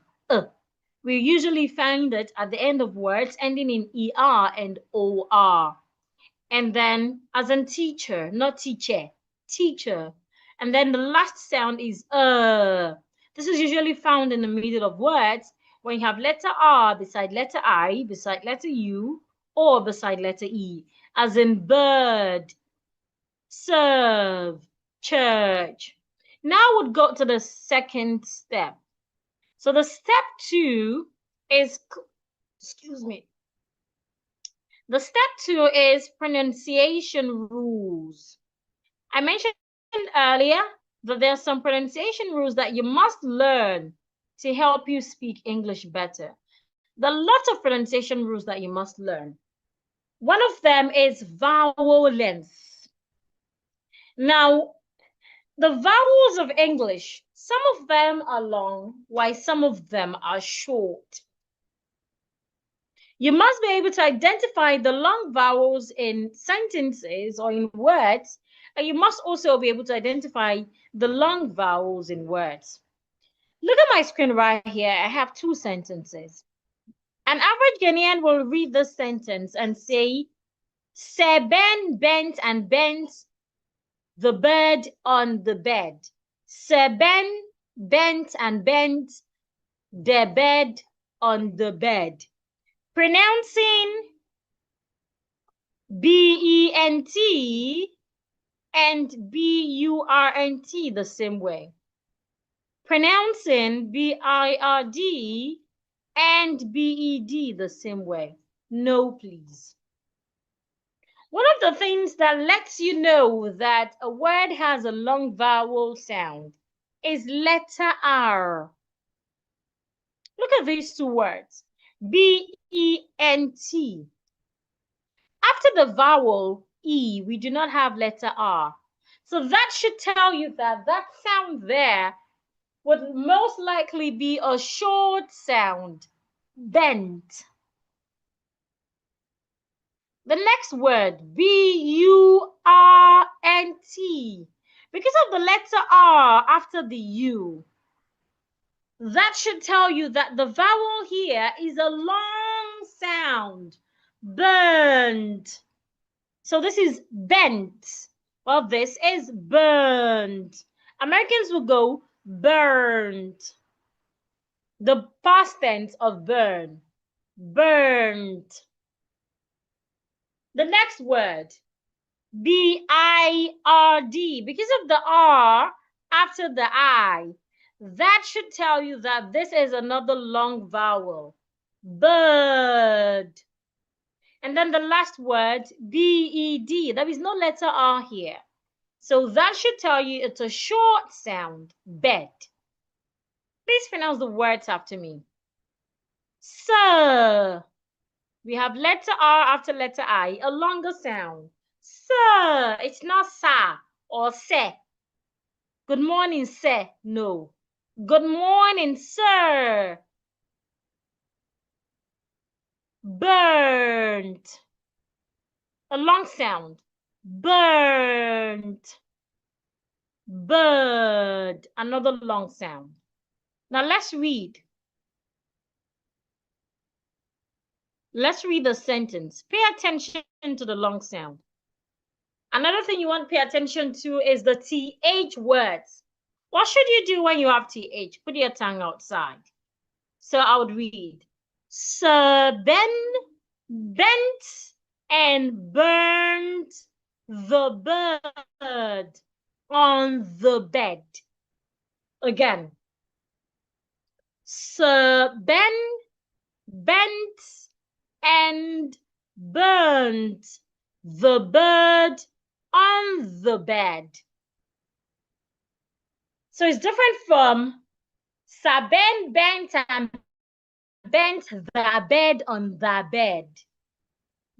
we usually find it at the end of words ending in ER and OR. And then as in teacher, not teacher, teacher. And then the last sound is This is usually found in the middle of words when you have letter R beside letter I, beside letter U, or beside letter E, as in bird, serve, church. Now we'll go to the second step. So the step 2 is, the step 2 is pronunciation rules. I mentioned earlier that there are some pronunciation rules that you must learn to help you speak English better. There are lots of pronunciation rules that you must learn. One of them is vowel length. Now, the vowels of English, some of them are long, while some of them are short. You must be able to identify the long vowels in sentences or in words, and you must also be able to identify the long vowels in words. Look at my screen right here. I have 2 sentences. An average Ghanaian will read this sentence and say, Sir Ben bent and bent the bird on the bed. Sir Ben bent and bent the bird on the bed. Pronouncing B-E-N-T and B-U-R-N-T the same way. Pronouncing B-I-R-D and B-E-D the same way. No, please. One of the things that lets you know that a word has a long vowel sound is letter R. Look at these 2 words, B-E-N-T. After the vowel E, we do not have letter R. So that should tell you that that sound there would most likely be a short sound, bent. The next word, B-U-R-N-T. Because of the letter R after the U, that should tell you that the vowel here is a long sound, burned. So this is bent. Well, this is burned. Americans will go burned. The past tense of burn, burned. The next word, B-I-R-D. Because of the R after the I, that should tell you that this is another long vowel, bird. And then the last word, B-E-D. There is no letter R here. So that should tell you it's a short sound, bed. Please pronounce the words after me. Sir. We have letter R after letter I, a longer sound. Sir. It's not sa or se. Good morning, sir. No. Good morning, sir. Burnt. A long sound. Burnt. Bird. Another long sound. Now let's read. Let's read the sentence. Pay attention to the long sound. Another thing you want to pay attention to is the TH words. What should you do when you have TH? Put your tongue outside. So I would read, Sir Ben bent and burned the bird on the bed. Again, Sir Ben bent and burnt the bird on the bed. So it's different from Sir Ben bent and bent the bed on the bed.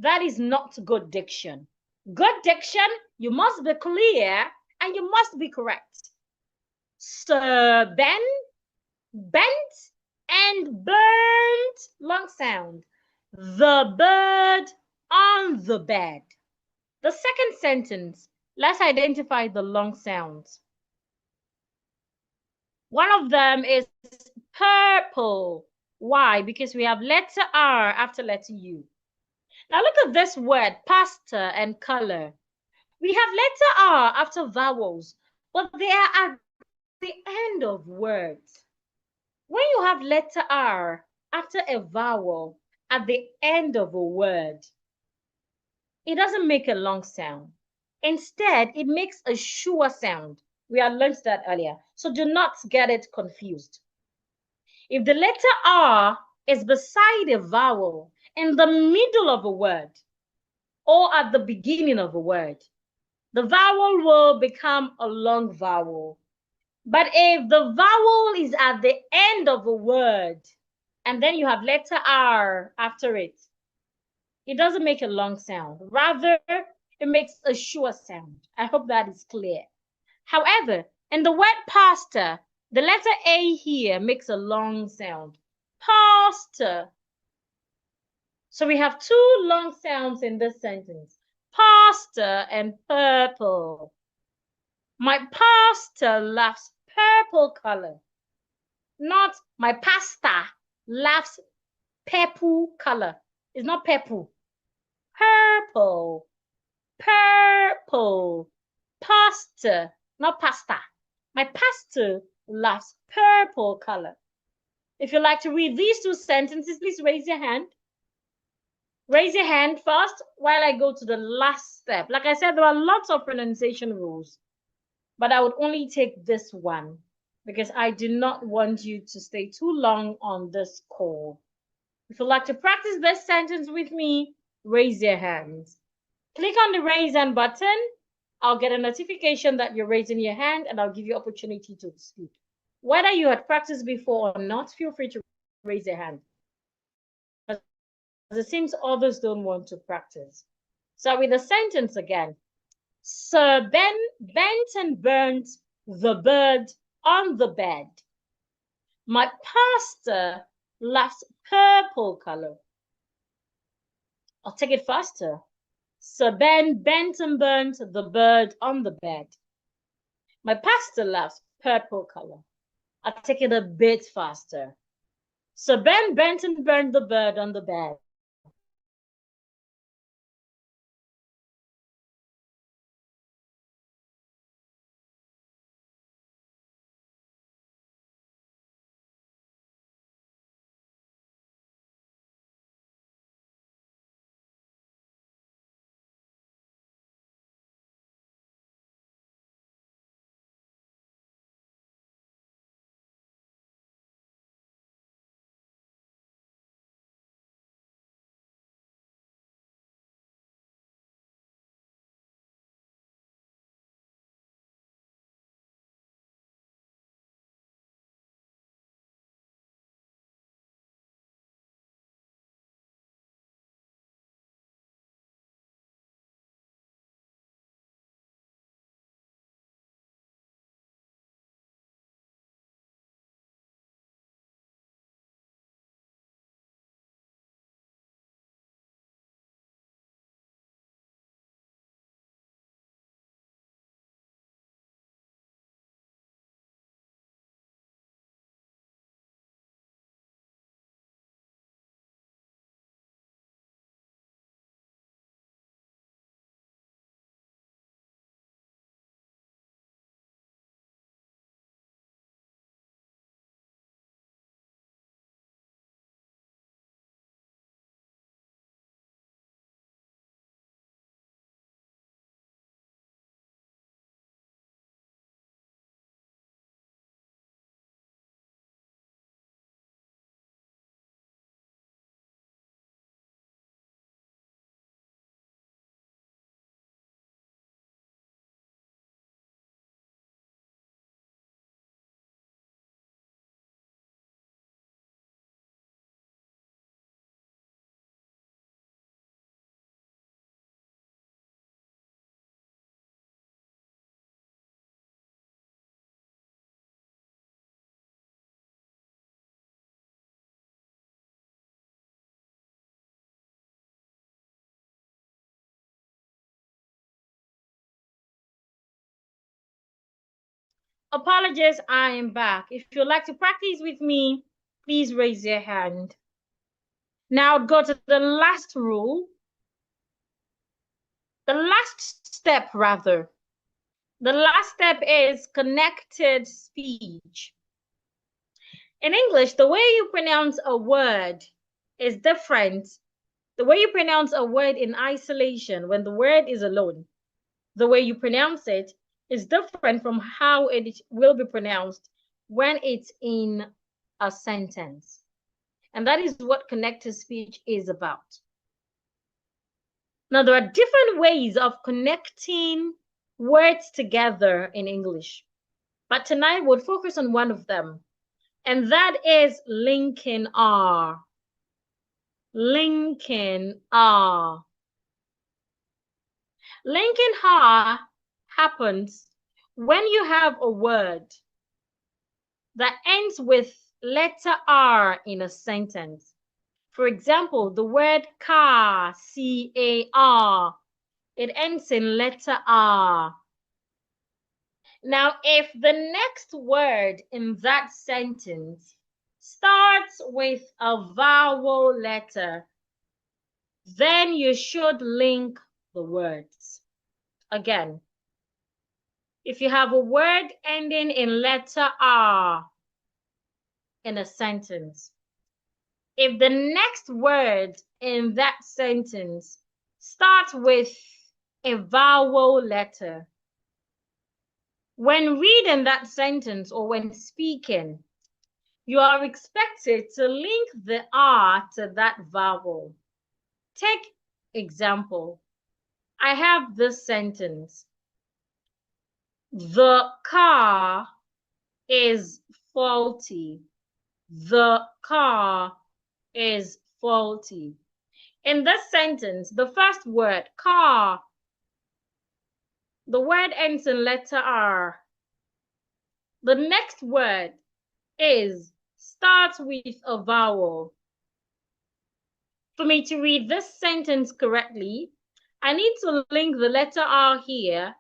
That is not good diction. Good diction, you must be clear and you must be correct. Sir Ben bent and burnt, long sound, the bird on the bed. The second sentence, let's identify the long sounds. One of them is purple. Why? Because we have letter R after letter U. Now look at this word, pastor and color. We have letter R after vowels, but they are at the end of words. When you have letter R after a vowel at the end of a word, it doesn't make a long sound. Instead, it makes a sure sound. We had learned that earlier, so do not get it confused. If the letter R is beside a vowel in the middle of a word or at the beginning of a word, the vowel will become a long vowel. But if the vowel is at the end of a word and then you have letter R after it, it doesn't make a long sound. Rather, it makes a sure sound. I hope that is clear. However, in the word pastor, the letter A here makes a long sound. Pastor. So we have two long sounds in this sentence. Pastor and purple. My pastor loves purple color. Not my pastor loves purple color. It's not purple. Purple. Purple. Pastor, not pasta. My pastor loves purple color. If you'd like to read these two sentences, please raise your hand. Raise your hand first while I go to the last step. Like I said, there are lots of pronunciation rules, but I would only take this one because I do not want you to stay too long on this call. If you'd like to practice this sentence with me, raise your hands. Click on the raise hand button. I'll get a notification that you're raising your hand and I'll give you opportunity to speak. Whether you had practiced before or not, feel free to raise your hand. As it seems others don't want to practice. So with the sentence again. Sir Ben bent and burnt the bird on the bed. My pastor loves purple color. I'll take it faster. Sir Ben bent and burnt the bird on the bed. My pastor loves purple color. I'll take it a bit faster. Sir Ben bent and burned the bird on the bed. Apologies, I am back. If you'd like to practice with me, please raise your hand. Now go to the last rule. The last step, rather. The last step is connected speech. In English, the way you pronounce a word is different. The way you pronounce a word in isolation, when the word is alone, the way you pronounce it is different from how it will be pronounced when it's in a sentence. And that is what connected speech is about. Now, there are different ways of connecting words together in English, but tonight we'll focus on one of them, and that is linking R. Linking R. Linking R happens when you have a word that ends with letter R in a sentence. For example, the word car, C-A-R, it ends in letter R. Now, if the next word in that sentence starts with a vowel letter, then you should link the words. Again, if you have a word ending in letter R in a sentence, if the next word in that sentence starts with a vowel letter, when reading that sentence or when speaking, you are expected to link the R to that vowel. Take example. I have this sentence. The car is faulty. The car is faulty. In this sentence, the first word, car, the word ends in letter R. The next word is starts with a vowel. For me to read this sentence correctly, I need to link the letter R here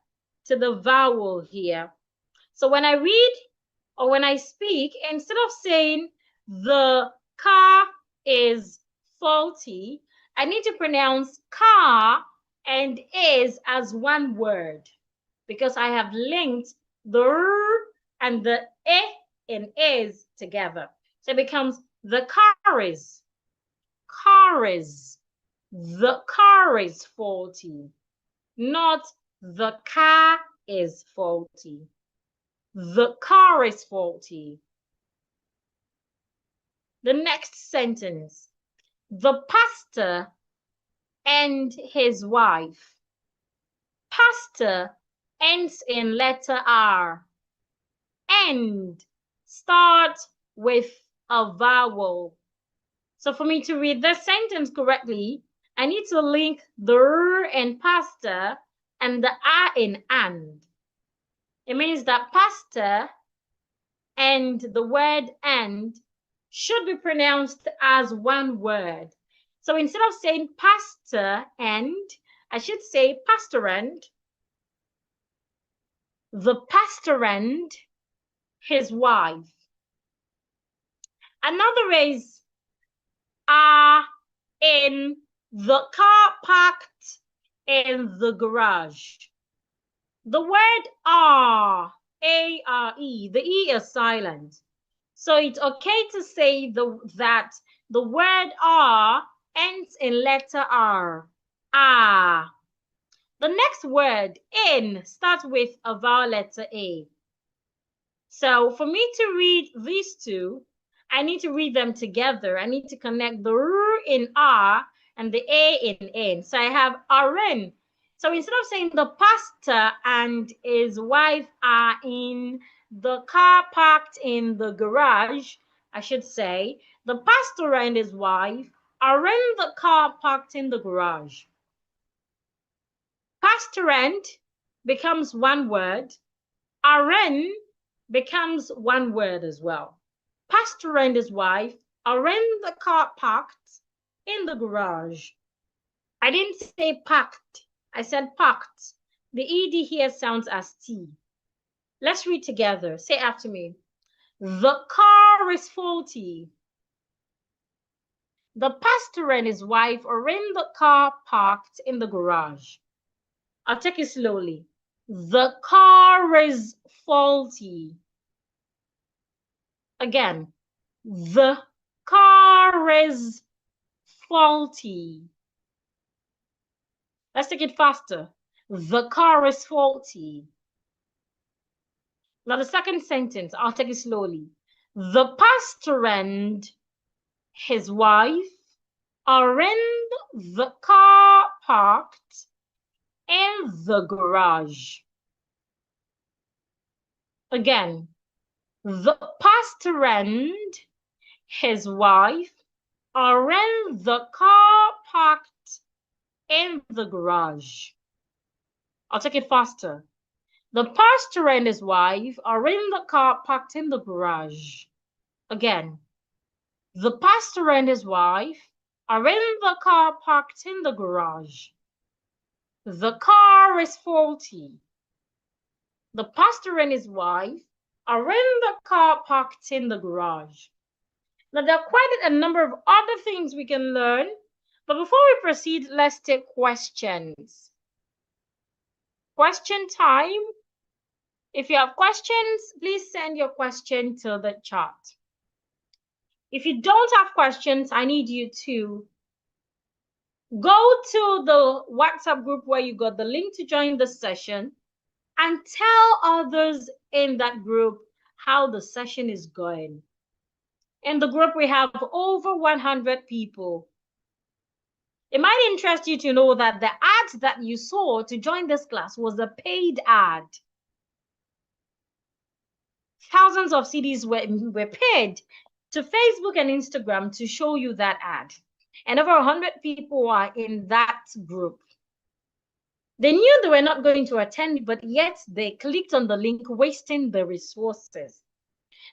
to the vowel here. So when I read or when I speak, instead of saying the car is faulty, I need to pronounce car and is as one word because I have linked the R and the E in is together. So it becomes the car is. The car is faulty, not the car is faulty. The car is faulty. The next sentence, the pastor and his wife. Pastor ends in letter R and start with a vowel. So for me to read this sentence correctly, I need to link the R in pastor and the R in and. It means that pastor and the word and should be pronounced as one word. So instead of saying pastor and, I should say pastor and, the pastor and his wife. Another is are in the car parked in the garage. The word are, A-R-E, the E is silent. So it's okay to say that the word are ends in letter R. Ah. The next word, in, starts with a vowel letter A. So for me to read these two, I need to read them together. I need to connect the R in R and the A in N. So I have RN. So instead of saying the pastor and his wife are in the car parked in the garage, I should say the pastor and his wife are in the car parked in the garage. Pastor and becomes one word. RN becomes one word as well. Pastor and his wife are in the car parked in the garage. I didn't say packed. I said parked. The ED here sounds as T. Let's read together. Say after me. The car is faulty. The pastor and his wife are in the car parked in the garage. I'll take it slowly. The car is faulty. Again, the car is faulty. Let's take it faster. The car is faulty. Now the second sentence, I'll take it slowly. The pastor and his wife are in the car parked in the garage. Again, the pastor and his wife are in the car parked in the garage. I'll take it faster. The pastor and his wife are in the car parked in the garage. Again, the pastor and his wife are in the car parked in the garage. The car is faulty. The pastor and his wife are in the car parked in the garage. Now, there are quite a number of other things we can learn, but before we proceed, let's take questions. Question time. If you have questions, please send your question to the chat. If you don't have questions, I need you to go to the WhatsApp group where you got the link to join the session and tell others in that group how the session is going. In the group, we have over 100 people. It might interest you to know that the ad that you saw to join this class was a paid ad. Thousands of CDs were paid to Facebook and Instagram to show you that ad. And over 100 people are in that group. They knew they were not going to attend, but yet they clicked on the link, wasting the resources.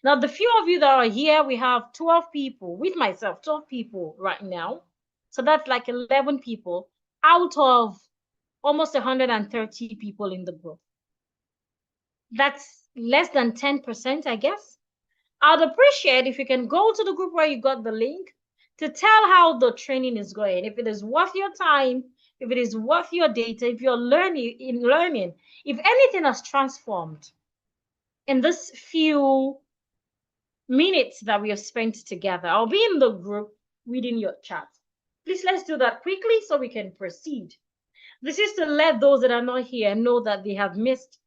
Now, the few of you that are here, we have 12 people, with myself, 12 people right now. So that's like 11 people out of almost 130 people in the group. That's less than 10%, I guess. I'd appreciate if you can go to the group where you got the link to tell how the training is going, if it is worth your time, if it is worth your data, if you're learning, if anything has transformed in this few minutes that we have spent together. I'll be in the group reading your chat. Please, let's do that quickly so we can proceed. This is to let those that are not here know that they have missed.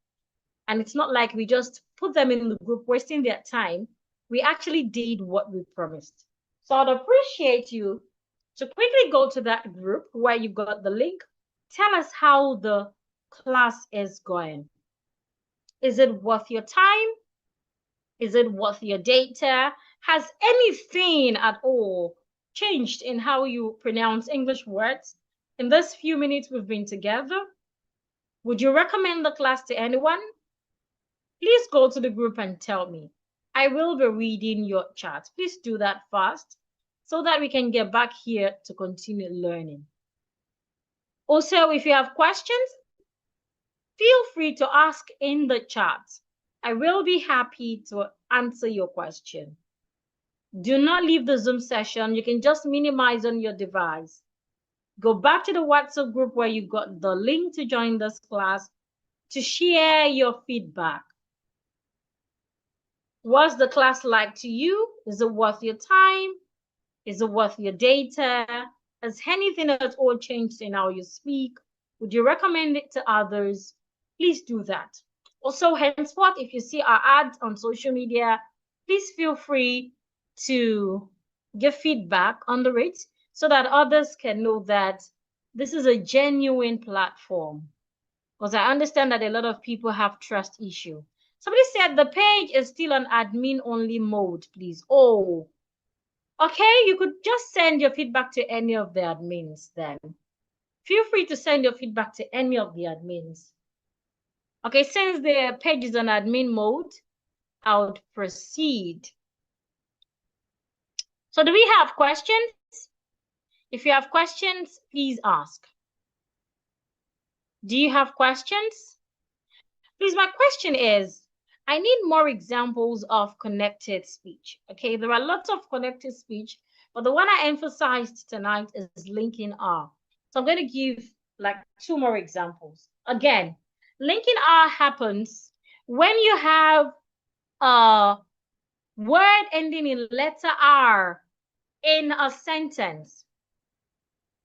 And it's not like we just put them in the group wasting their time. We actually did what we promised. So I'd appreciate you to quickly go to that group where you got the link. Tell us how the class is going. Is it worth your time? Is it worth your data? Has anything at all changed in how you pronounce English words in this few minutes we've been together? Would you recommend the class to anyone? Please go to the group and tell me. I will be reading your chat. Please do that fast so that we can get back here to continue learning. Also, if you have questions, feel free to ask in the chat. I will be happy to answer your question. Do not leave the Zoom session. You can just minimize on your device. Go back to the WhatsApp group where you got the link to join this class to share your feedback. What's the class like to you? Is it worth your time? Is it worth your data? Has anything at all changed in how you speak? Would you recommend it to others? Please do that. Also, henceforth, if you see our ads on social media, please feel free to give feedback under it so that others can know that this is a genuine platform. Because I understand that a lot of people have trust issue. Somebody said the page is still on admin only mode, please. Oh, okay. You could just send your feedback to any of the admins then. Feel free to send your feedback to any of the admins. Okay, since the page is on admin mode, I would proceed. So do we have questions? If you have questions, please ask. Do you have questions? Please, my question is, I need more examples of connected speech. Okay, there are lots of connected speech, but the one I emphasized tonight is linking R. So I'm going to give like 2 more examples. Again, linking R happens when you have a word ending in letter R in a sentence.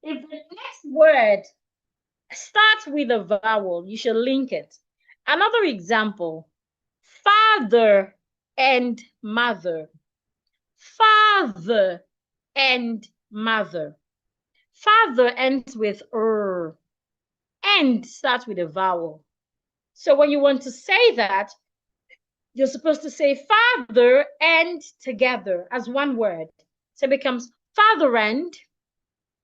If the next word starts with a vowel, you should link it. Another example, father and mother. Father and mother. Father ends with and starts with a vowel. So when you want to say that, you're supposed to say father and together as one word. So it becomes father and,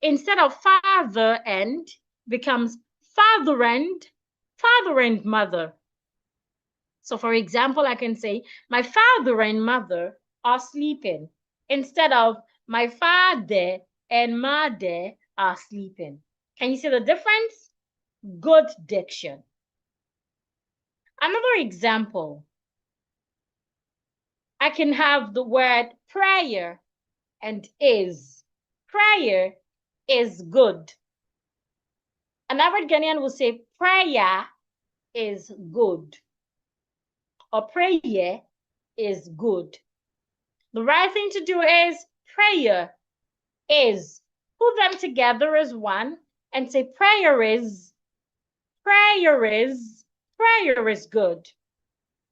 instead of father and, becomes father and mother. So for example, I can say my father and mother are sleeping instead of my father and mother are sleeping. Can you see the difference? Good diction. Another example, I can have the word prayer and is. Prayer is good. An average Ghanaian will say prayer is good, or prayer is good. The right thing to do is prayer is. Put them together as one and say prayer is good.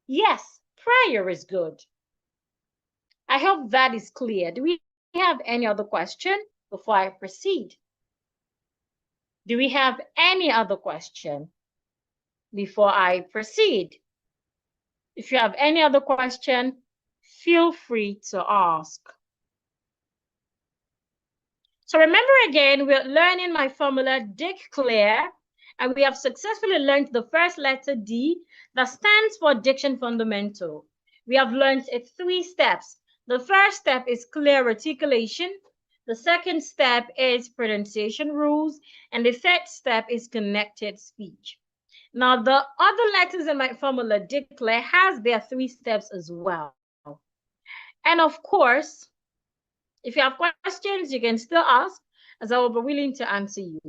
Yes, prayer is good. I hope that is clear. Do we have any other question before I proceed? Do we have any other question before I proceed? If you have any other question, feel free to ask. So remember again, we're learning my formula declare, and we have successfully learned the first letter D that stands for diction fundamental. We have learned it 3 steps. The first step is clear articulation. The second step is pronunciation rules. And the third step is connected speech. Now, the other letters in my formula declare has their 3 steps as well. And of course, if you have questions, you can still ask, as I will be willing to answer you.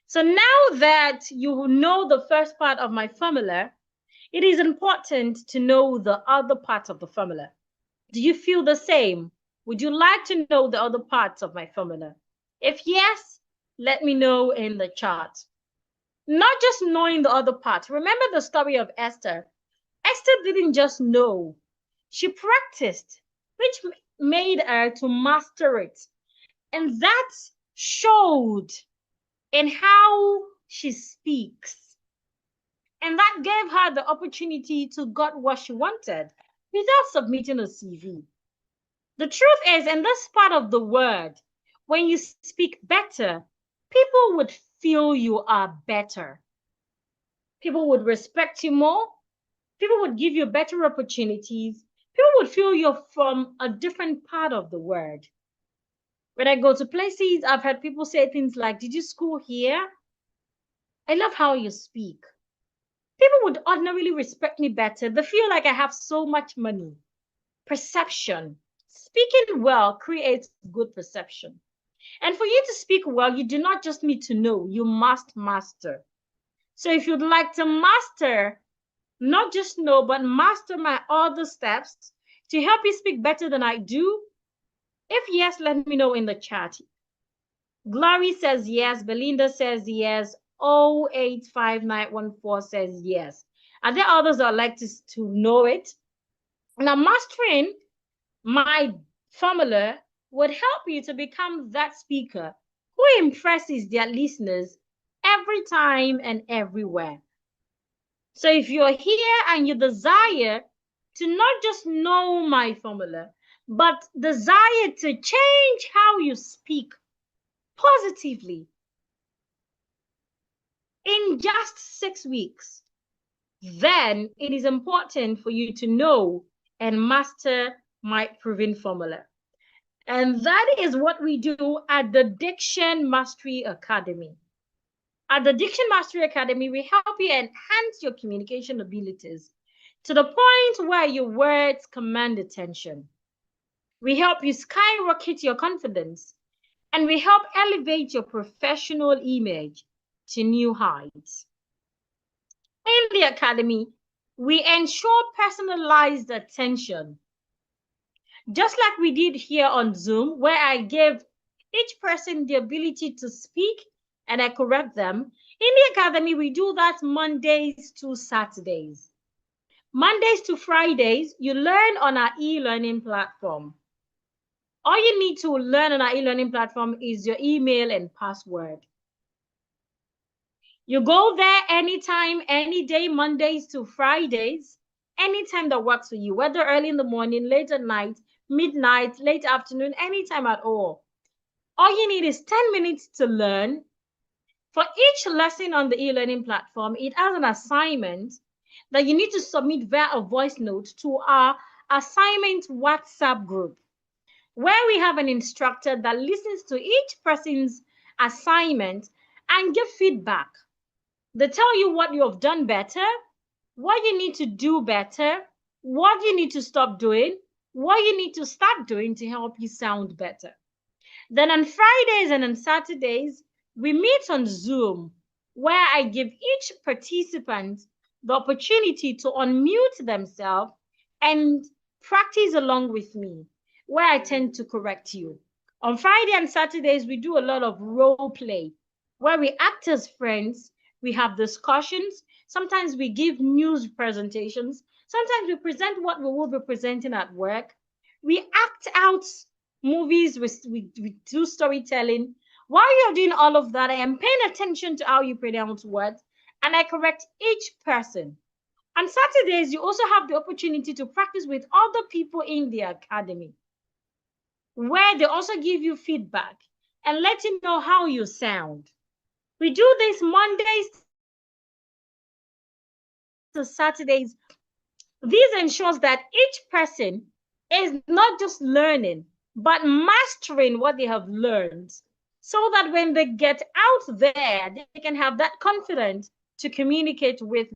So now that you know the first part of my formula, it is important to know the other parts of the formula. Do you feel the same? Would you like to know the other parts of my formula? If yes, let me know in the chat. Not just knowing the other parts. Remember the story of Esther. Esther didn't just know. She practiced, which made her to master it. And that showed in how she speaks. And that gave her the opportunity to get what she wanted without submitting a CV. The truth is, in this part of the word, when you speak better, people would feel you are better. People would respect you more. People would give you better opportunities. People would feel you're from a different part of the world. When I go to places, I've heard people say things like, did you school here? I love how you speak. People would ordinarily respect me better. They feel like I have so much money. Perception. Speaking well creates good perception. And for you to speak well, you do not just need to know, you must master. So if you'd like to master, not just know, but master my other steps to help you speak better than I do, if yes, let me know in the chat. Glory says yes. Belinda says yes. 085914 says yes. Are there others that would like to know it? Now, mastering my formula would help you to become that speaker who impresses their listeners every time and everywhere. So if you're here and you desire to not just know my formula, but desire to change how you speak positively in just 6 weeks, then it is important for you to know and master my proven formula. And that is what we do at the Diction Mastery Academy. At the Diction Mastery Academy, we help you enhance your communication abilities to the point where your words command attention. We help you skyrocket your confidence, and we help elevate your professional image to new heights. In the Academy, we ensure personalized attention. Just like we did here on Zoom, where I gave each person the ability to speak and I correct them. In the Academy, we do that Mondays to Saturdays. Mondays to Fridays, you learn on our e-learning platform. All you need to learn on our e-learning platform is your email and password. You go there anytime, any day, Mondays to Fridays, anytime that works for you, whether early in the morning, late at night, midnight, late afternoon, anytime at all. All you need is 10 minutes to learn. For each lesson on the e-learning platform, it has an assignment that you need to submit via a voice note to our assignment WhatsApp group, where we have an instructor that listens to each person's assignment and give feedback. They tell you what you have done better, what you need to do better, what you need to stop doing, what you need to start doing to help you sound better. Then on Fridays and on Saturdays, we meet on Zoom, where I give each participant the opportunity to unmute themselves and practice along with me, where I tend to correct you. On Friday and Saturdays, we do a lot of role play, where we act as friends, we have discussions, sometimes we give news presentations, sometimes we present what we will be presenting at work. We act out movies, we do storytelling. While you're doing all of that, I am paying attention to how you pronounce words, and I correct each person. On Saturdays, you also have the opportunity to practice with other people in the Academy, where they also give you feedback and let you know how you sound. We do this Mondays to Saturdays. This ensures that each person is not just learning, but mastering what they have learned, so that when they get out there, they can have that confidence to communicate with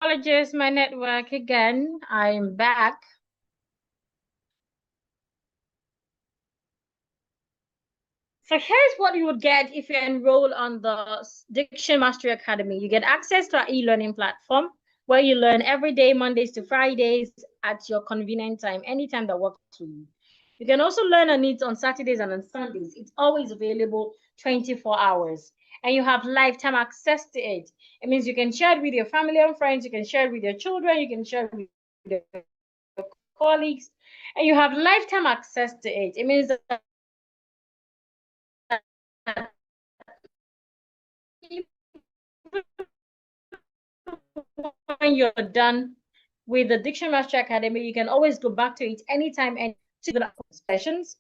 apologies, my network again. I'm back. So here's what you would get if you enroll on the Diction Mastery Academy. You get access to our e-learning platform. where you learn every day, Mondays to Fridays, at your convenient time, anytime that works for you. You can also learn on it on Saturdays and on Sundays. It's always available 24 hours. And you have lifetime access to it. It means you can share it with your family and friends, you can share it with your children, you can share it with your colleagues, and you have lifetime access to it. It means that when you're done with the Diction Mastery Academy, you can always go back to it anytime and see the sessions.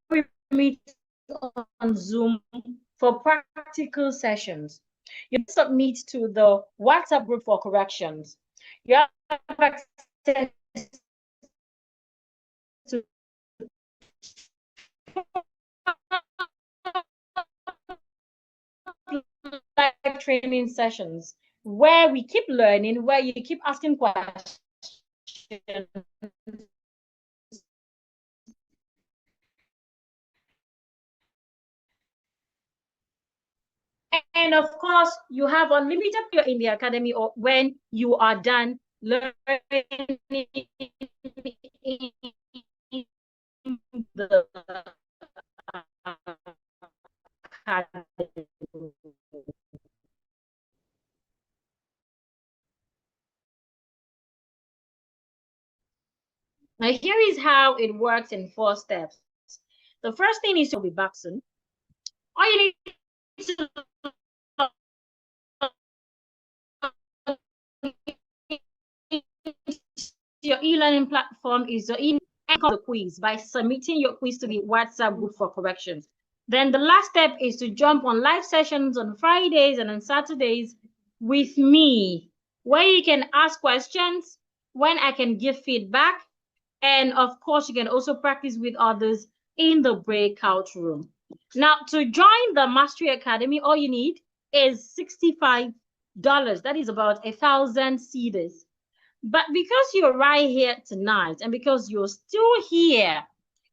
We meet on Zoom for practical sessions. You submit to the WhatsApp group for corrections. You have access to live training sessions where we keep learning, where you keep asking questions. And of course, you have unlimited in the academy or when you are done learning the academy. Now, here is how it works in 4 steps. The first thing is to be back soon. All you need to your e-learning platform is your the quiz by submitting your quiz to the WhatsApp group for corrections. Then the last step is to jump on live sessions on Fridays and on Saturdays with me, where you can ask questions, when I can give feedback, and of course, you can also practice with others in the breakout room. Now, to join the Mastery Academy, all you need is $65. That is about 1,000 cedis. But because you're right here tonight and because you're still here,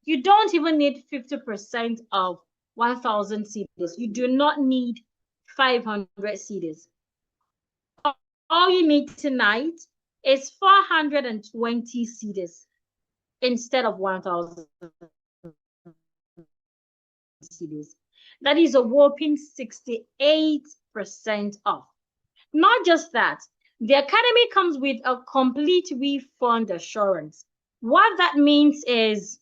you don't even need 50% of 1,000 cedis. You do not need 500 cedis. All you need tonight is 420 cedis instead of 1,000 cedis. That is a whopping 68% off. Not just that, the Academy comes with a complete refund assurance. What that means is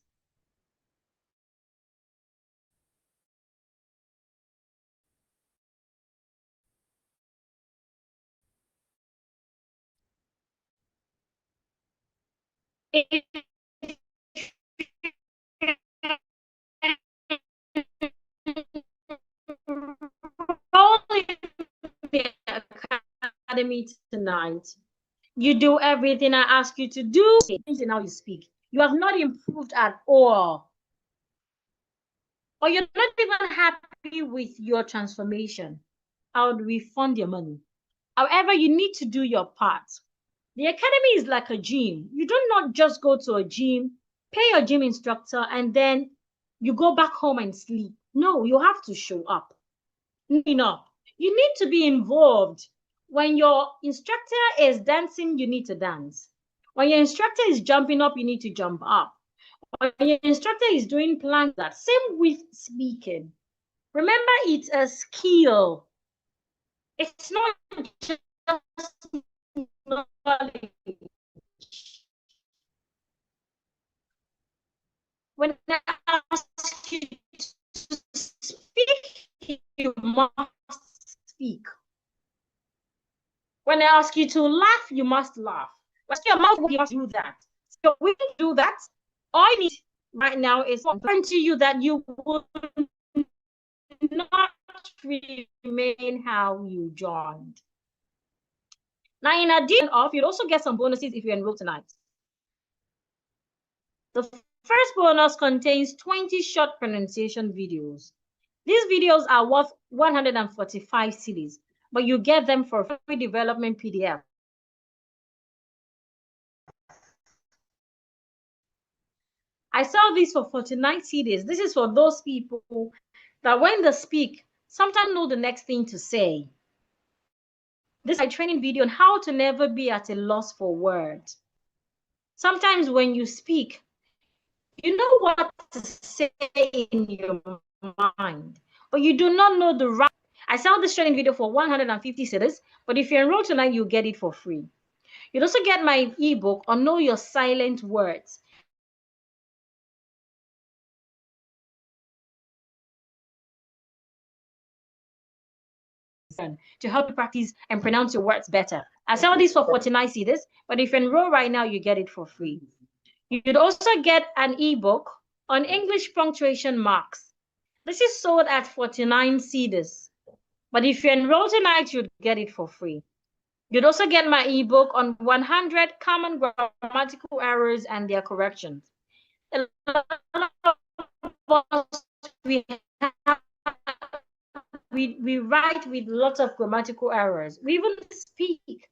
if the Academy tonight, you do everything I ask you to do, and now you speak. You have not improved at all. Or you're not even happy with your transformation. I would refund your money. However, you need to do your part. The Academy is like a gym. You do not just go to a gym, pay your gym instructor, and then you go back home and sleep. No, you have to show up. Enough. You need to be involved. When your instructor is dancing, you need to dance. When your instructor is jumping up, you need to jump up. When your instructor is doing plank, that same with speaking. Remember, it's a skill. It's not just knowledge. When I ask you to speak, you must speak. When I ask you to laugh, you must laugh. When your mouth, you must do that. So we can do that. All I need right now is to guarantee you that you will not remain how you joined. Now, in addition of, you'll also get some bonuses if you enroll tonight. The first bonus contains 20 short pronunciation videos. These videos are worth 145 cedis, but you get them for free development PDF. I sell these for 49 cedis. This is for those people that when they speak, sometimes know the next thing to say. This is my training video on how to never be at a loss for words. Sometimes when you speak, you know what to say in your mind, but you do not know the right. I sell this training video for 150 cedis, but if you enroll tonight, you'll get it for free. You'll also get my ebook on Know Your Silent Words. To help you practice and pronounce your words better. I sell this for 49 cedis, but if you enroll right now, you get it for free. You'd also get an ebook on English punctuation marks. This is sold at 49 cedis, but if you enroll tonight, you'd get it for free. You'd also get my ebook on 100 common grammatical errors and their corrections. A lot of us, we write with lots of grammatical errors. We even speak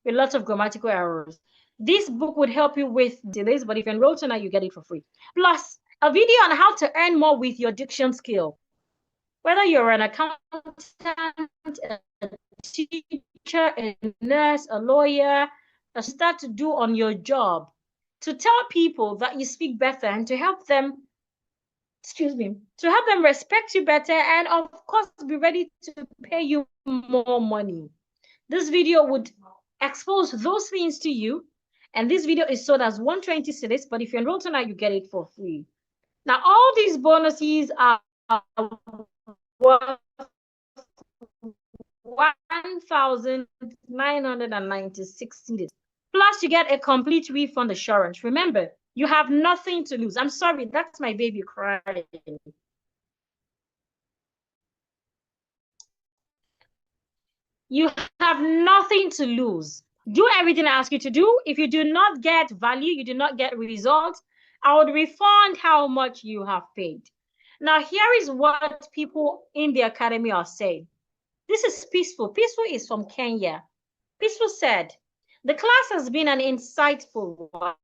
with lots of grammatical errors. This book would help you with this, but if you enroll tonight, you get it for free. Plus, a video on how to earn more with your diction skill. Whether you're an accountant, a teacher, a nurse, a lawyer, start to do on your job to tell people that you speak better and to help them, to help them respect you better and of course be ready to pay you more money. This video would expose those things to you, and this video is sold as 120 cedis, but if you enroll tonight, you get it for free. Now, all these bonuses are worth 1,996 cedis. Plus, you get a complete refund assurance. Remember, you have nothing to lose. I'm sorry, that's my baby crying. You have nothing to lose. Do everything I ask you to do. If you do not get value, you do not get results, I would refund how much you have paid. Now, here is what people in the academy are saying. This is Peaceful. Peaceful is from Kenya. Peaceful said, the class has been an insightful one.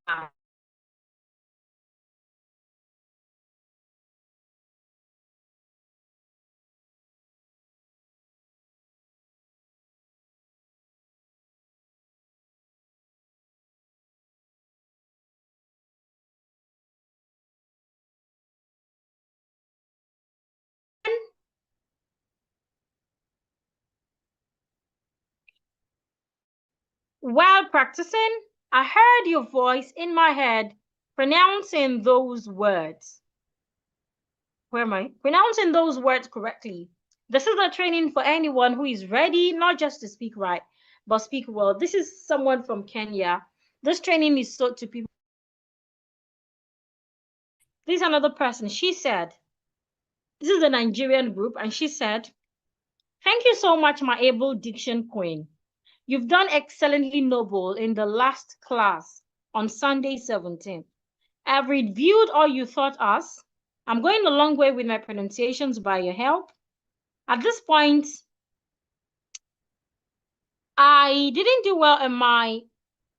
While practicing, I heard your voice in my head pronouncing those words. Where am I? Pronouncing those words correctly. This is a training for anyone who is ready, not just to speak right, but speak well. This is someone from Kenya. This training is sold to people. This is another person. She said, this is a Nigerian group, and she said, thank you so much, my able diction queen. You've done excellently noble in the last class on Sunday 17th. I've reviewed all you taught us. I'm going a long way with my pronunciations by your help. At this point, I didn't do well in my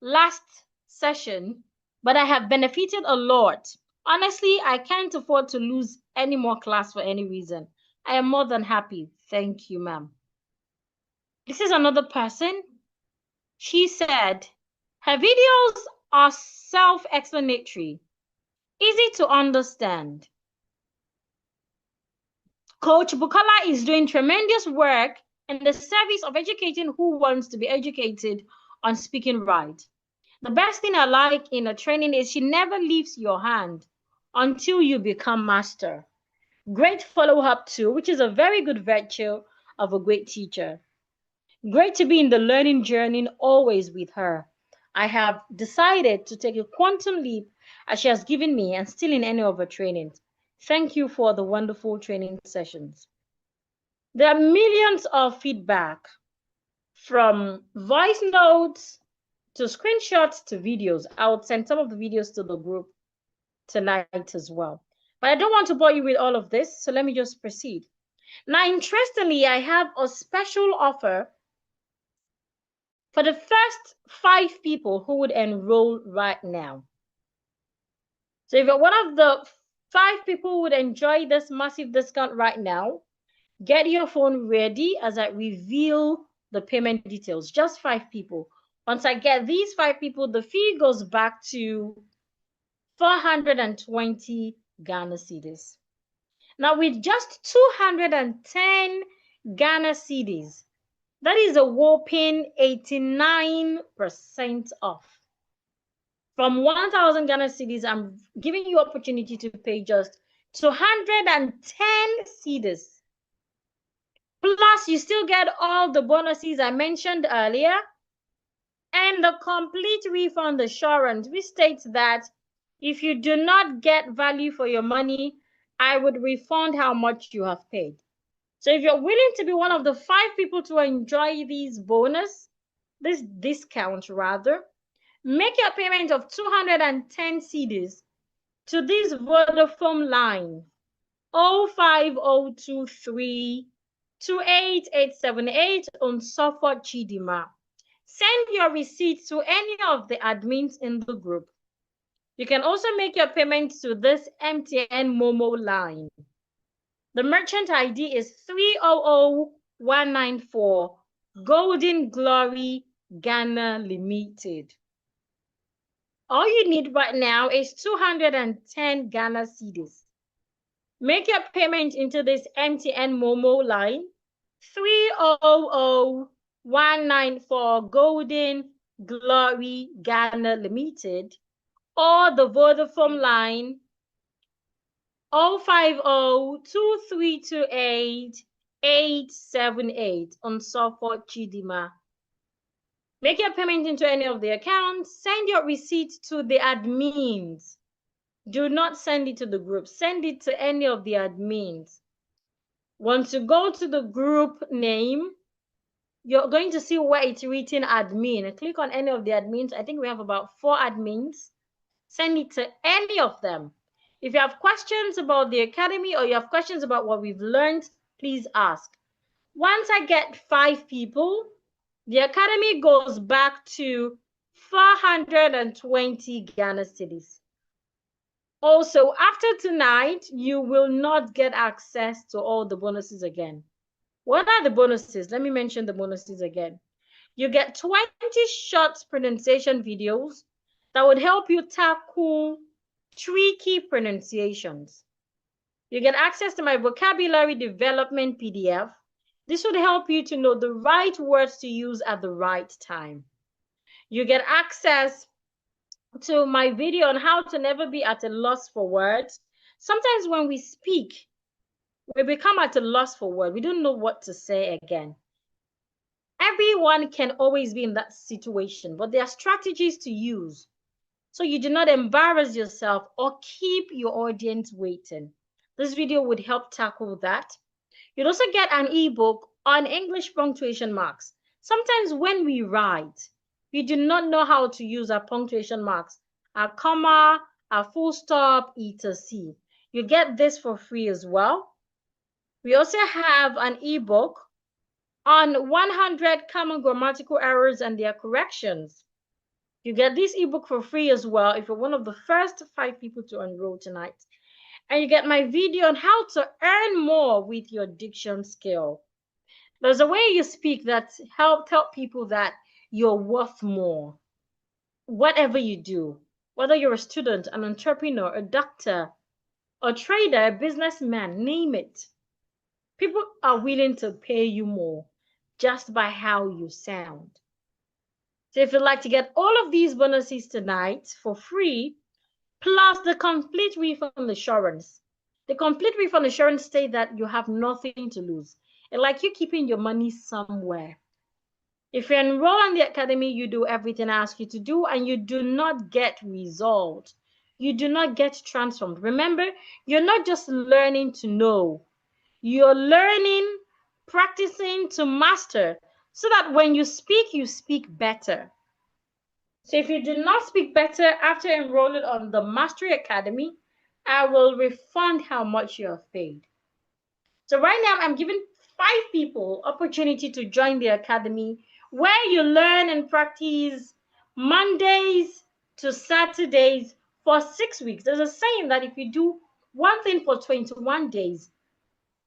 last session, but I have benefited a lot. Honestly, I can't afford to lose any more class for any reason. I am more than happy. Thank you, ma'am. This is another person. She said, her videos are self-explanatory, easy to understand. Coach Bukola is doing tremendous work in the service of educating who wants to be educated on speaking right. The best thing I like in a training is she never leaves your hand until you become master. Great follow-up too, which is a very good virtue of a great teacher. Great to be in the learning journey always with her. I have decided to take a quantum leap as she has given me and still in any of her trainings. Thank you for the wonderful training sessions. There are millions of feedback from voice notes to screenshots to videos. I would send some of the videos to the group tonight as well. But I don't want to bore you with all of this, so let me just proceed. Now, interestingly, I have a special offer for the first 5 people who would enroll right now. So if you're one of the 5 people who would enjoy this massive discount right now, get your phone ready as I reveal the payment details, just 5 people. Once I get these 5 people, the fee goes back to 420 Ghana cedis. Now, with just 210 Ghana cedis, that is a whopping 89% off. From 1,000 Ghana cedis, I'm giving you opportunity to pay just 210 cedis. Plus, you still get all the bonuses I mentioned earlier, and the complete refund assurance, which states that if you do not get value for your money, I would refund how much you have paid. So if you're willing to be one of the 5 people to enjoy this discount rather, make your payment of 210 cedis to this Vodafone line 05023 28878 on Suffolk Chidima. Send your receipt to any of the admins in the group. You can also make your payment to this MTN Momo line. The merchant ID is 300194 Golden Glory Ghana Limited. All you need right now is 210 Ghana cedis. Make your payment into this MTN Momo line 300194 Golden Glory Ghana Limited, or the Vodafone line 0502328 on Suffolk Chidima. Make your payment into any of the accounts. Send your receipt to the admins. Do not send it to the group. Send it to any of the admins. Once you go to the group name, you're going to see where it's written admin. Click on any of the admins. I think we have about 4 admins. Send it to any of them. If you have questions about the academy or you have questions about what we've learned, please ask. Once I get 5 people, the academy goes back to 420 Ghana cedis. Also, after tonight, you will not get access to all the bonuses again. What are the bonuses? Let me mention the bonuses again. You get 20 short pronunciation videos that would help you tackle tricky pronunciations. You get access to my vocabulary development PDF. This would help you to know the right words to use at the right time. You get access to my video on how to never be at a loss for words. Sometimes when we speak, we become at a loss for words. We don't know what to say again. Everyone can always be in that situation, but there are strategies to use so you do not embarrass yourself or keep your audience waiting. This video would help tackle that. You'd also get an ebook on English punctuation marks. Sometimes when we write, we do not know how to use our punctuation marks, our comma, our full stop, etc. You get this for free as well. We also have an ebook on 100 common grammatical errors and their corrections. You get this ebook for free as well if you're one of the first 5 people to enroll tonight. And you get my video on how to earn more with your diction skill. There's a way you speak that help tell people that you're worth more. Whatever you do, whether you're a student, an entrepreneur, a doctor, a trader, a businessman, name it. People are willing to pay you more just by how you sound. So if you'd like to get all of these bonuses tonight for free, plus the complete refund assurance. The complete refund assurance states that you have nothing to lose. It's like you're keeping your money somewhere. If you enroll in the academy, you do everything I ask you to do, and you do not get results. You do not get transformed. Remember, you're not just learning to know. You're learning, practicing to master, so that when you speak better. So if you do not speak better after enrolling on the Mastery Academy, I will refund how much you have paid. So right now, I'm giving 5 people opportunity to join the academy, where you learn and practice Mondays to Saturdays for 6 weeks. There's a saying that if you do one thing for 21 days,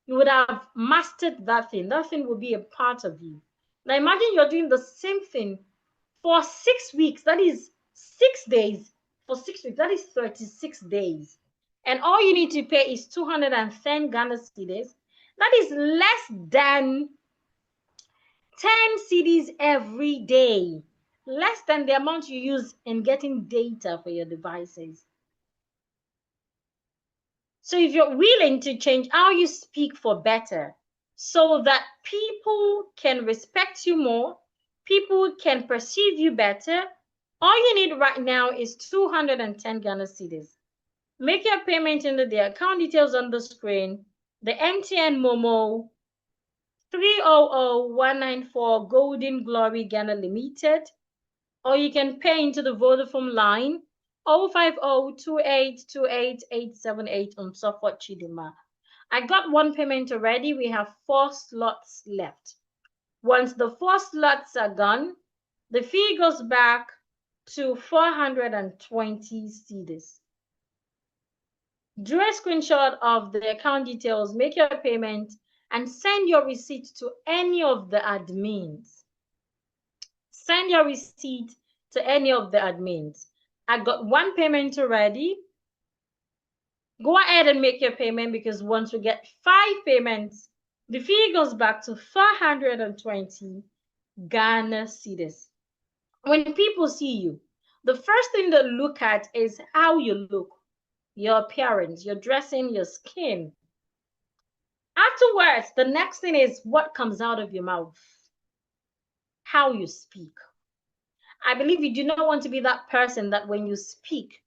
you would have mastered that thing. That thing will be a part of you. Now imagine you're doing the same thing for 6 weeks. That is 6 days. For 6 weeks, that is 36 days. And all you need to pay is 210 Ghana cedis. That is less than 10 cedis every day. Less than the amount you use in getting data for your devices. So if you're willing to change how you speak for better, so that people can respect you more, people can perceive you better, all you need right now is 210 Ghana cedis. Make your payment into the account details on the screen, the MTN Momo 300194 Golden Glory Ghana Limited, or you can pay into the Vodafone line 05028288878 on Suffolk Chidima. I got one payment already. We have 4 slots left. Once the 4 slots are gone, the fee goes back to 420 cedis. Do a screenshot of the account details, make your payment, and send your receipt to any of the admins. Send your receipt to any of the admins. I got one payment already. Go ahead and make your payment, because once we get 5 payments, the fee goes back to 420 Ghana cedis. When people see you, the first thing they look at is how you look, your appearance, your dressing, your skin. Afterwards, the next thing is what comes out of your mouth, how you speak. I believe you do not want to be that person that when you speak,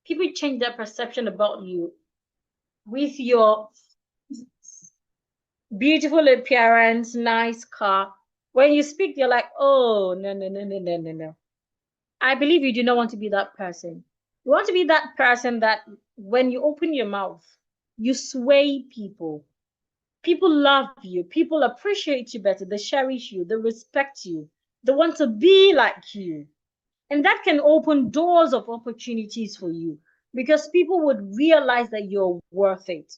people change their perception about you with your beautiful appearance, nice car. When you speak, you're like, oh, no. I believe you do not want to be that person. You want to be that person that when you open your mouth, you sway people. People love you. People appreciate you better. They cherish you. They respect you. They want to be like you. And that can open doors of opportunities for you, because people would realize that you're worth it.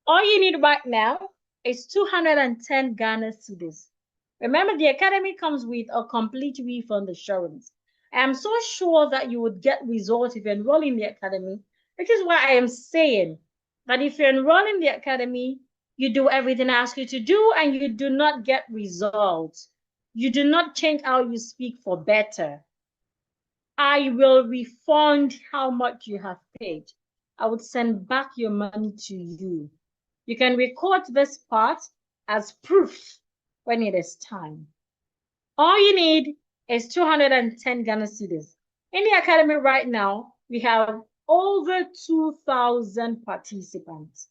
All you need right now is 210 Ghana cedis. Remember, the academy comes with a complete refund assurance. I am so sure that you would get results if you enroll in the academy, which is why I am saying that if you enroll in the academy, you do everything I ask you to do, and you do not get results. You do not change how you speak for better. I will refund how much you have paid. I would send back your money to you. You can record this part as proof when it is time. All you need is 210 Ghana cedis. In the academy right now, we have over 2,000 participants.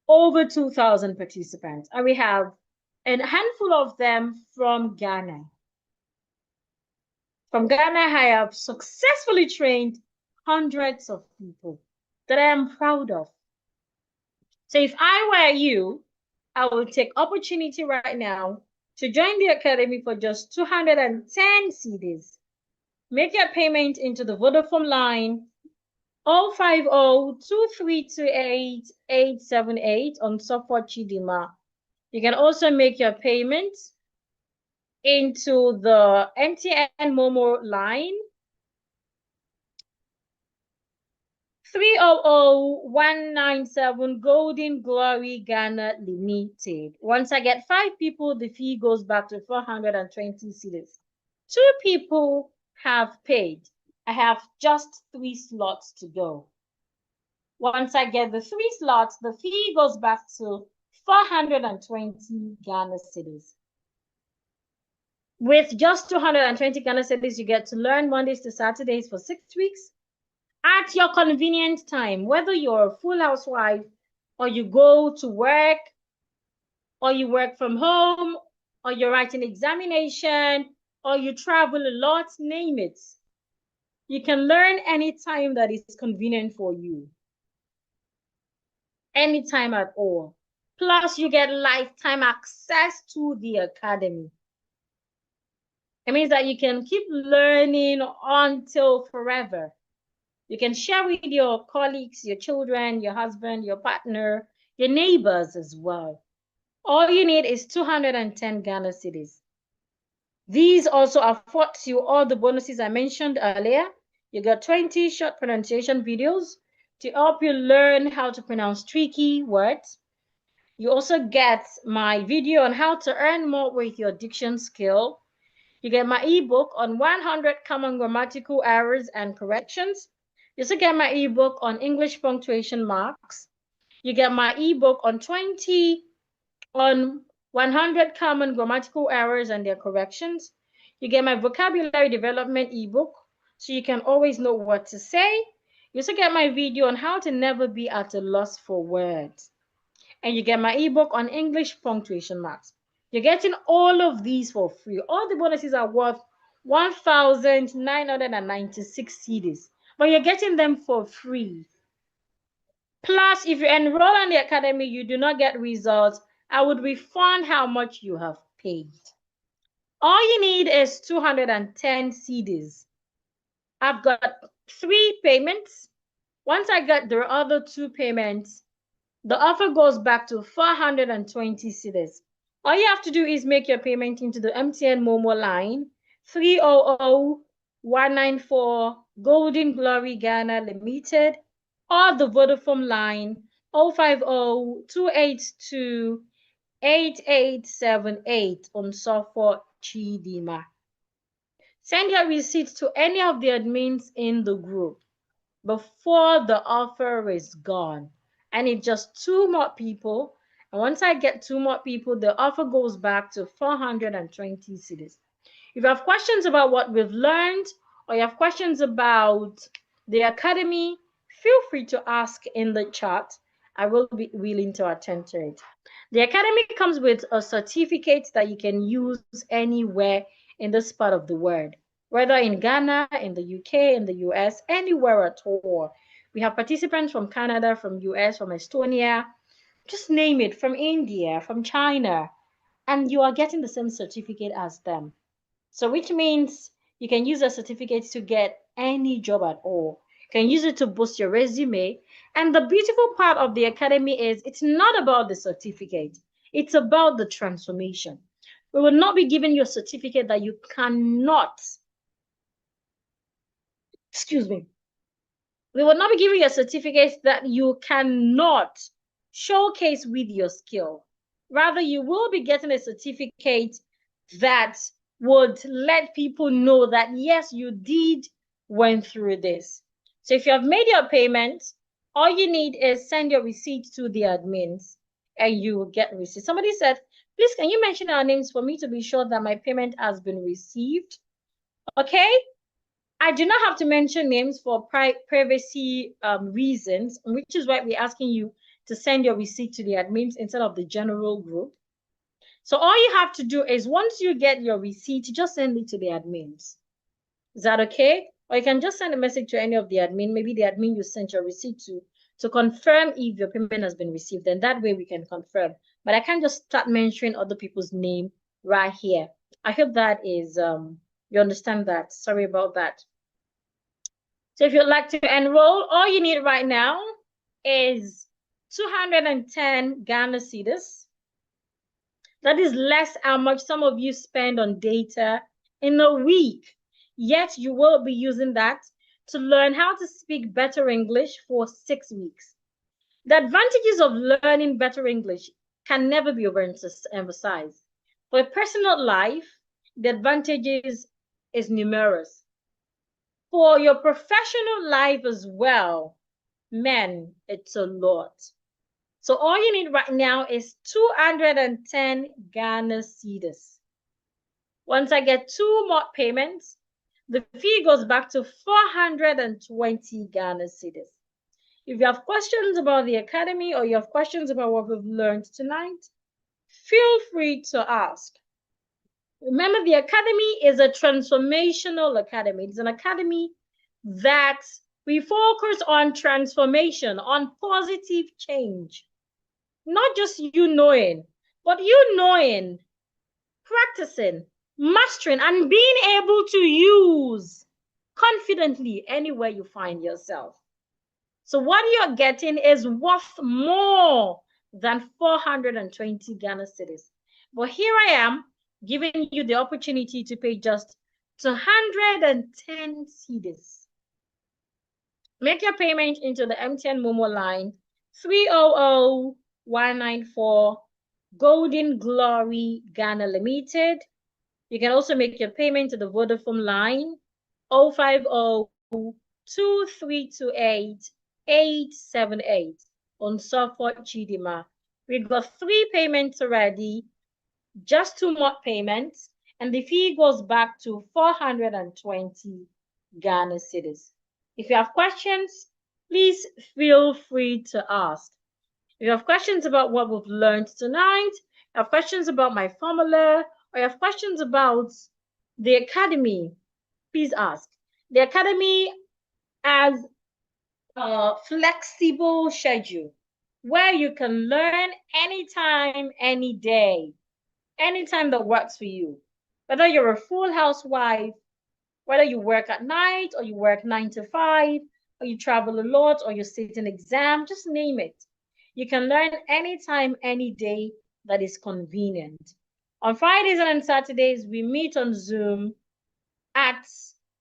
Over 2,000 participants. And we have a handful of them from Ghana. From Ghana, I have successfully trained hundreds of people that I am proud of. So if I were you, I would take opportunity right now to join the academy for just 210 cedis. Make your payment into the Vodafone line 050-2328-878 on Suffolk Chidima. You can also make your payment into the MTN Momo line 300197 Golden Glory Ghana Limited. Once I get 5 people, the fee goes back to 420 cedis. 2 people have paid. I have just 3 slots to go. Once I get the 3 slots, the fee goes back to 420 Ghana cedis. With just 220 Ghana cedis, you get to learn Mondays to Saturdays for 6 weeks. At your convenient time, whether you're a full housewife, or you go to work, or you work from home, or you're writing examination, or you travel a lot, name it. You can learn anytime that is convenient for you. Anytime at all. Plus, you get lifetime access to the academy. It means that you can keep learning until forever. You can share with your colleagues, your children, your husband, your partner, your neighbors as well. All you need is 210 Ghana cedis. These also affords you all the bonuses I mentioned earlier. You got 20 short pronunciation videos to help you learn how to pronounce tricky words. You also get my video on how to earn more with your diction skill. You get my ebook on 100 common grammatical errors and corrections. You also get my ebook on English punctuation marks. You get my ebook on 100 common grammatical errors and their corrections. You get my vocabulary development ebook, so you can always know what to say. You also get my video on how to never be at a loss for words. And you get my ebook on English punctuation marks. You're getting all of these for free. All the bonuses are worth 1,996 cedis, but you're getting them for free. Plus, if you enroll in the academy, you do not get results, I would refund how much you have paid. All you need is 210 cedis. I've got 3 payments. Once I get the other 2 payments, the offer goes back to 420 cedis. All you have to do is make your payment into the MTN Momo line 300-194 Golden Glory Ghana Limited, or the Vodafone line 050-282-8878 on Sofo Chidima. Send your receipts to any of the admins in the group before the offer is gone. I need just 2 more people. And once I get 2 more people, the offer goes back to 420 cedis. If you have questions about what we've learned, or you have questions about the academy, feel free to ask in the chat. I will be willing to attend to it. The academy comes with a certificate that you can use anywhere in this part of the world, whether in Ghana, in the UK, in the US, anywhere at all. We have participants from Canada, from US, from Estonia, just name it, from India, from China, and you are getting the same certificate as them. So which means you can use a certificate to get any job at all. You can use it to boost your resume. And the beautiful part of the academy is it's not about the certificate. It's about the transformation. We will not be giving you a certificate that you cannot, we will not be giving you a certificate that you cannot showcase with your skill. Rather, you will be getting a certificate that would let people know that, yes, you went through this. So if you have made your payment, all you need is send your receipt to the admins and you will get receipt. Somebody said, please, can you mention our names for me to be sure that my payment has been received? Okay. I do not have to mention names for privacy reasons, which is why we're asking you to send your receipt to the admins instead of the general group. So all you have to do is once you get your receipt, just send it to the admins. Is that okay? Or you can just send a message to any of the admin, maybe the admin you sent your receipt to confirm if your payment has been received. And that way we can confirm. But I can't just start mentioning other people's name right here. I hope that is, you understand that. Sorry about that. So if you'd like to enroll, all you need right now is 210 Ghana cedis. That is less how much some of you spend on data in a week. Yet you will be using that to learn how to speak better English for 6 weeks. The advantages of learning better English can never be overemphasized. For a personal life, the advantages is numerous. For your professional life as well, man, it's a lot. So all you need right now is 210 Ghana cedis. Once I get 2 more payments, the fee goes back to 420 Ghana cedis. If you have questions about the academy or you have questions about what we've learned tonight, feel free to ask. Remember, the academy is a transformational academy. It's an academy that we focus on transformation, on positive change. Not just you knowing, but you knowing, practicing, mastering, and being able to use confidently anywhere you find yourself. So what you're getting is worth more than 420 Ghana cedis. But here I am giving you the opportunity to pay just 210 cedis. Make your payment into the MTN Momo line 300194 Golden Glory Ghana Limited. You can also make your payment to the Vodafone line 050-2328-878 on Suffolk Chidima. We've got 3 payments already, just 2 more payments, and the fee goes back to 420 Ghana cedis. If you have questions, please feel free to ask. If you have questions about what we've learned tonight, you have questions about my formula, or you have questions about the academy, please ask. The academy has a flexible schedule where you can learn anytime, any day, anytime that works for you. Whether you're a full housewife, whether you work at night or you work 9 to 5, or you travel a lot, or you sit an exam, just name it. You can learn anytime, any day that is convenient. On Fridays and Saturdays, we meet on Zoom at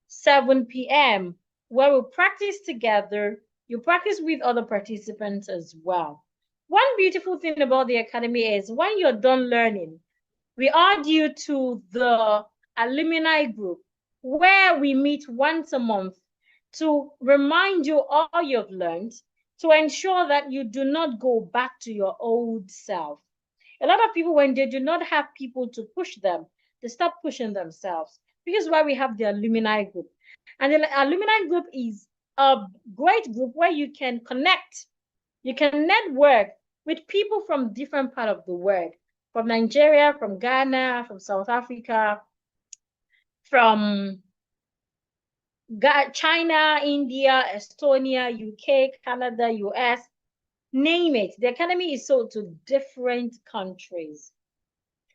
7 p.m. where we practice together. You practice with other participants as well. One beautiful thing about the academy is when you're done learning, we are due to the alumni group where we meet once a month to remind you all you've learned, to ensure that you do not go back to your old self. A lot of people, when they do not have people to push them, they start pushing themselves. This is why we have the alumni group. And the alumni group is a great group where you can connect, you can network with people from different parts of the world, from Nigeria, from Ghana, from South Africa, from China, India, Estonia, UK, Canada, US, name it. The academy is sold to different countries.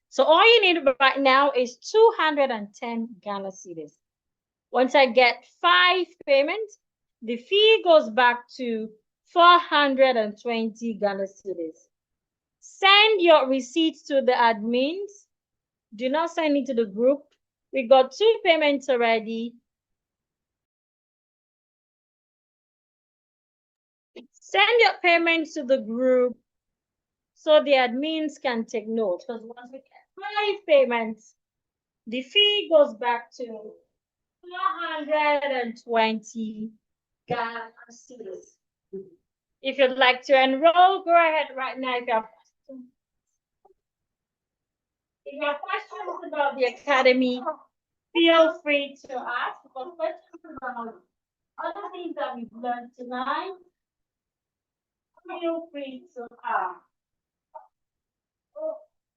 So all you need right now is 210 Ghana cedis. Once I get 5 payments, the fee goes back to 420 Ghana cedis. Send your receipts to the admins. Do not send it to the group. We got 2 payments already. Send your payments to the group so the admins can take note. Because once we get 5 payments, the fee goes back to 420 Ghana cedis. If you'd like to enroll, go ahead right now. If you have questions about the academy, feel free to ask. Because questions about other things that we've learned tonight, feel free to ask.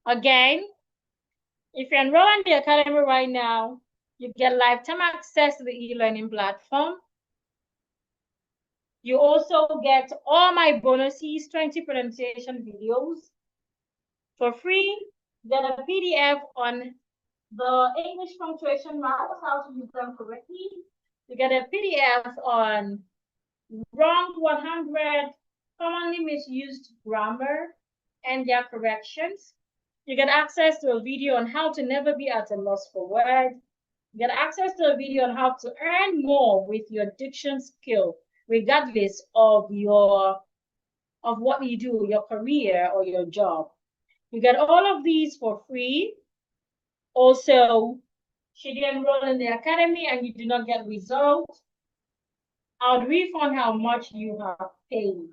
Again, if you enroll in the academy right now, you get lifetime access to the e-learning platform. You also get all my bonuses, 20 pronunciation videos for free. You get a PDF on the English punctuation marks, how to use them correctly. You get a PDF on wrong 100 commonly misused grammar and their corrections. You get access to a video on how to never be at a loss for words. You get access to a video on how to earn more with your diction skill, regardless of what you do, your career or your job. You get all of these for free. Also, should you enroll in the academy and you do not get results, I'll refund how much you have paid.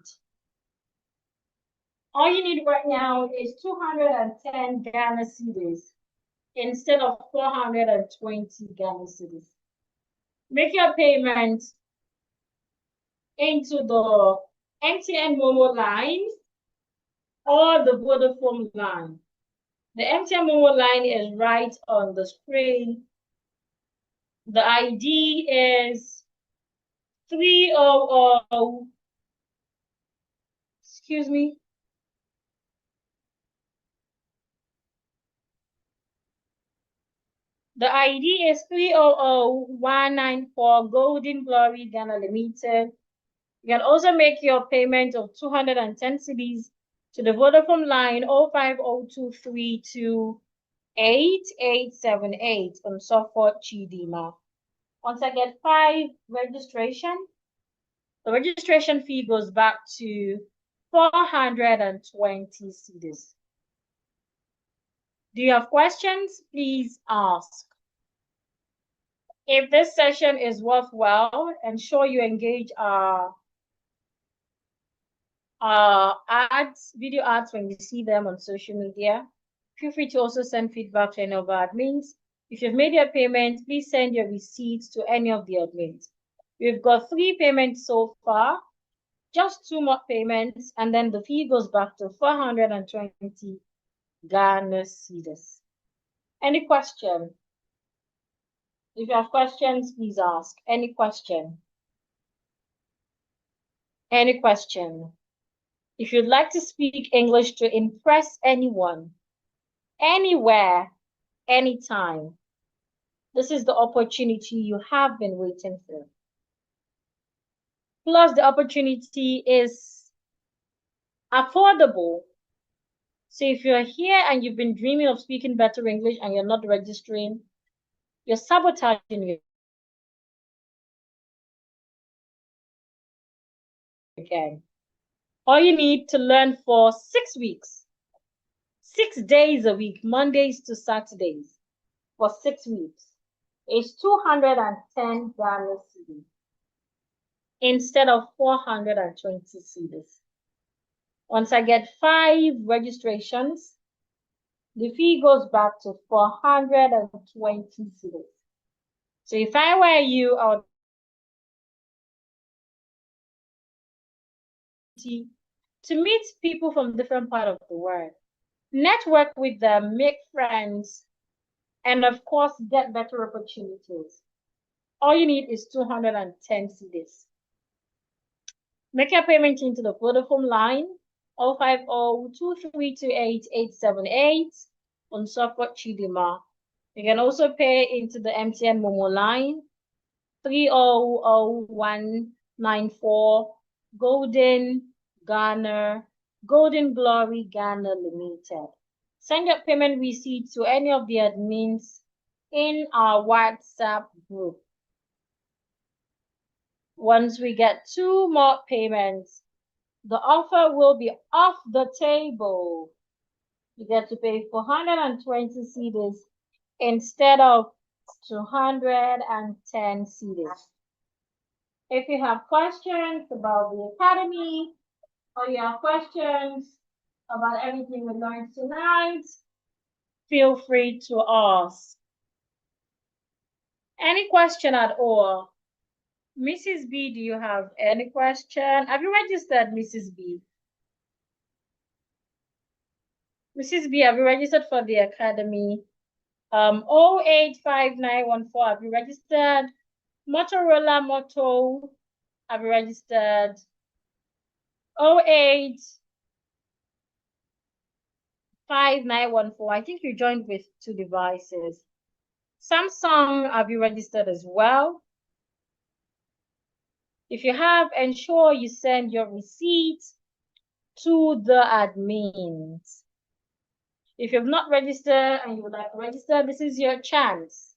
All you need right now is 210 Ghana cedis instead of 420 Ghana cedis. Make your payment into the MTN Momo line or the Vodafone line. The MTN Momo line is right on the screen. The ID is 300, excuse me. The ID is 300194 Golden Glory Ghana Limited. You can also make your payment of 210 cedis to the Vodafone line 0502328878 on Suffolk Chidima. Once I get 5 registration, the registration fee goes back to 420 cedis. Do you have questions? Please ask. If this session is worthwhile, ensure you engage our ads, video ads when you see them on social media. Feel free to also send feedback to any of our admins. If you've made your payment, please send your receipts to any of the admins. We've got 3 payments so far, just 2 more payments, and then the fee goes back to 420 Ghana cedis. Any question? If you have questions, please ask. Any question? Any question? If you'd like to speak English to impress anyone, anywhere, anytime, this is the opportunity you have been waiting for. Plus, the opportunity is affordable. So if you're here and you've been dreaming of speaking better English and you're not registering, you're sabotaging again. All you need to learn for 6 weeks, 6 days a week, Mondays to Saturdays, for 6 weeks, is 210 Ghana cedis instead of 420 cedis. Once I get 5 registrations, the fee goes back to 420 cedis. So if I were you, I would to meet people from different parts of the world, network with them, make friends, and of course, get better opportunities. All you need is 210 cedis. Make your payment into the Vodafone line 050-2328-878 on Suffolk Chidima. You can also pay into the MTN Momo line 300194 Golden Glory Ghana Limited. Send your payment receipt to any of the admins in our WhatsApp group. Once we get 2 more payments, the offer will be off the table. You get to pay 420 cedis instead of 210 cedis. If you have questions about the academy, or you have questions about everything we learned tonight, feel free to ask. Any question at all? Mrs. B, do you have any question? Have you registered, Mrs. B? Mrs. B, have you registered for the academy? 085914, have you registered? Motorola Moto, have you registered? 085914, I think you joined with 2 devices. Samsung, have you registered as well? If you have, ensure you send your receipt to the admins. If you've not registered and you would like to register, this is your chance.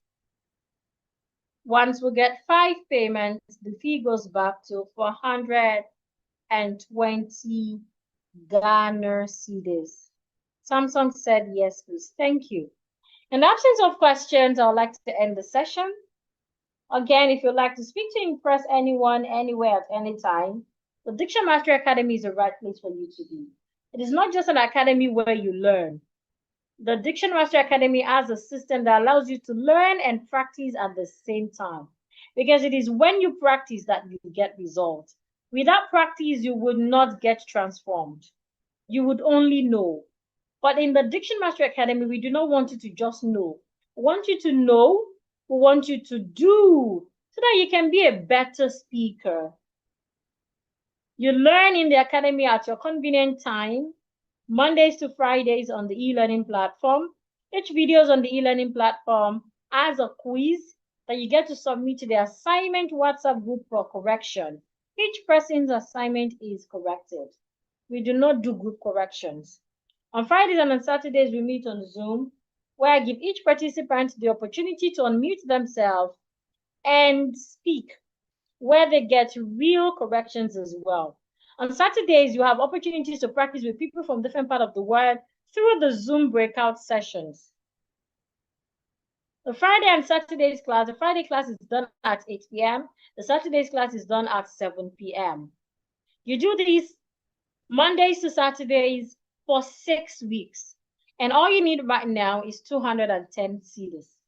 Once we get 5 payments, the fee goes back to 420 Ghana cedis. Samsung said yes, please. Thank you. In the absence of questions, I would like to end the session. Again, if you'd like to speak to impress anyone, anywhere, at any time, the Diction Mastery Academy is the right place for you to be. It is not just an academy where you learn. The Diction Mastery Academy has a system that allows you to learn and practice at the same time. Because it is when you practice that you get results. Without practice, you would not get transformed. You would only know. But in the Diction Mastery Academy, we do not want you to just know. We want you to know. We want you to do so that you can be a better speaker. You learn in the academy at your convenient time, Mondays to Fridays on the e-learning platform. Each video on the e-learning platform has a quiz that you get to submit to the assignment WhatsApp group for correction. Each person's assignment is corrected. we do not do group corrections. On Fridays and on Saturdays, we meet on Zoom, where I give each participant the opportunity to unmute themselves and speak, where they get real corrections as well. On Saturdays, you have opportunities to practice with people from different parts of the world through the Zoom breakout sessions. The Friday and Saturday's class, the Friday class is done at 8 p.m. The Saturday's class is done at 7 p.m. You do these Mondays to Saturdays for 6 weeks. And all you need right now is 210 cedis.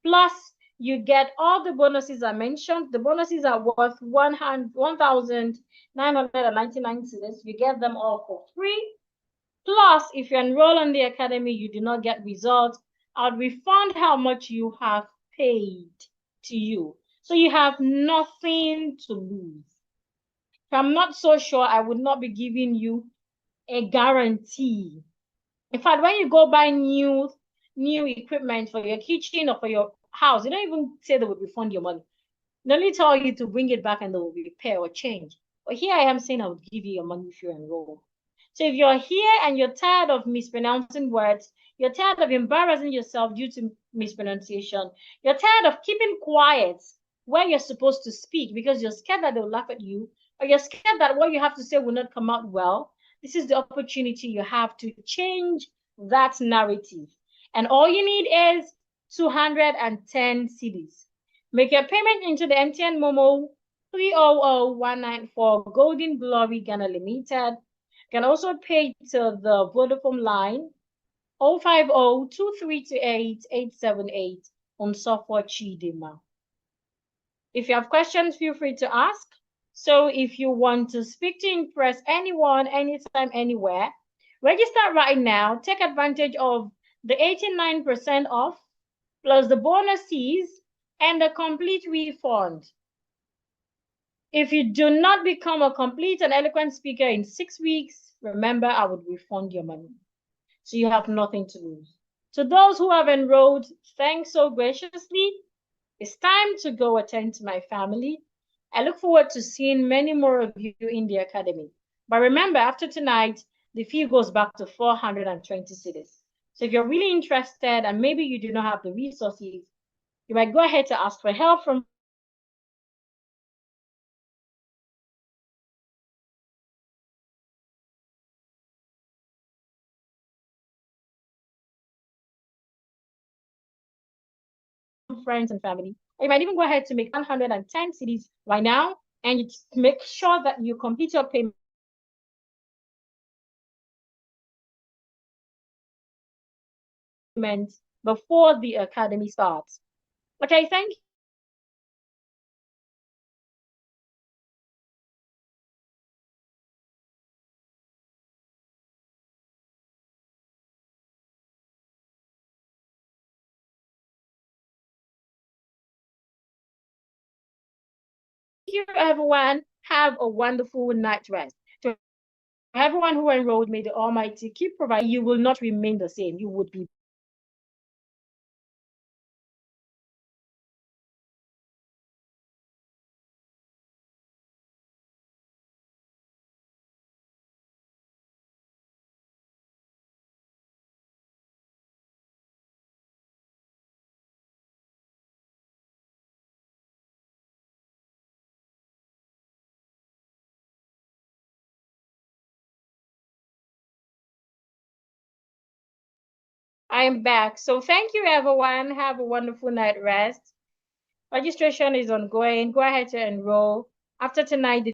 Plus, you get all the bonuses I mentioned. The bonuses are worth 1,999 cedis. You get them all for free. Plus, if you enroll in the academy, you do not get results, I'll refund how much you have paid to you. So you have nothing to lose. If I'm not so sure, I would not be giving you a guarantee. In fact, when you go buy new equipment for your kitchen or for your house, they don't even say they would refund your money. They only tell you to bring it back and they will repair or change. But here I am saying I would give you your money if you enroll. So if you're here and you're tired of mispronouncing words, you're tired of embarrassing yourself due to mispronunciation, you're tired of keeping quiet where you're supposed to speak because you're scared that they'll laugh at you, or you're scared that what you have to say will not come out well, this is the opportunity you have to change that narrative. And all you need is 210 cedis. Make your payment into the MTN Momo 300194 Golden Glory Ghana Limited. You can also pay to the Vodafone line 050-2328-878 on software Chidima. If you have questions, feel free to ask. So if you want to speak to impress anyone, anytime, anywhere, register right now. Take advantage of the 89% off, plus the bonuses and the complete refund. If you do not become a complete and eloquent speaker in 6 weeks, remember, I would refund your money. So you have nothing to lose. To those who have enrolled, thanks so graciously. It's time to go attend to my family. I look forward to seeing many more of you in the academy. But remember, after tonight, the fee goes back to 420 cedis. So if you're really interested and maybe you do not have the resources, you might go ahead to ask for help from friends and family. Or you might even go ahead to make 110 cedis right now and make sure that you complete your payment before the academy starts. Okay, thank you, everyone. Have a wonderful night rest. To everyone who enrolled, may the Almighty keep providing. You will not remain the same. You would be. I am back. So thank you, everyone. Have a wonderful night rest. Registration is ongoing. Go ahead to enroll. After tonight, the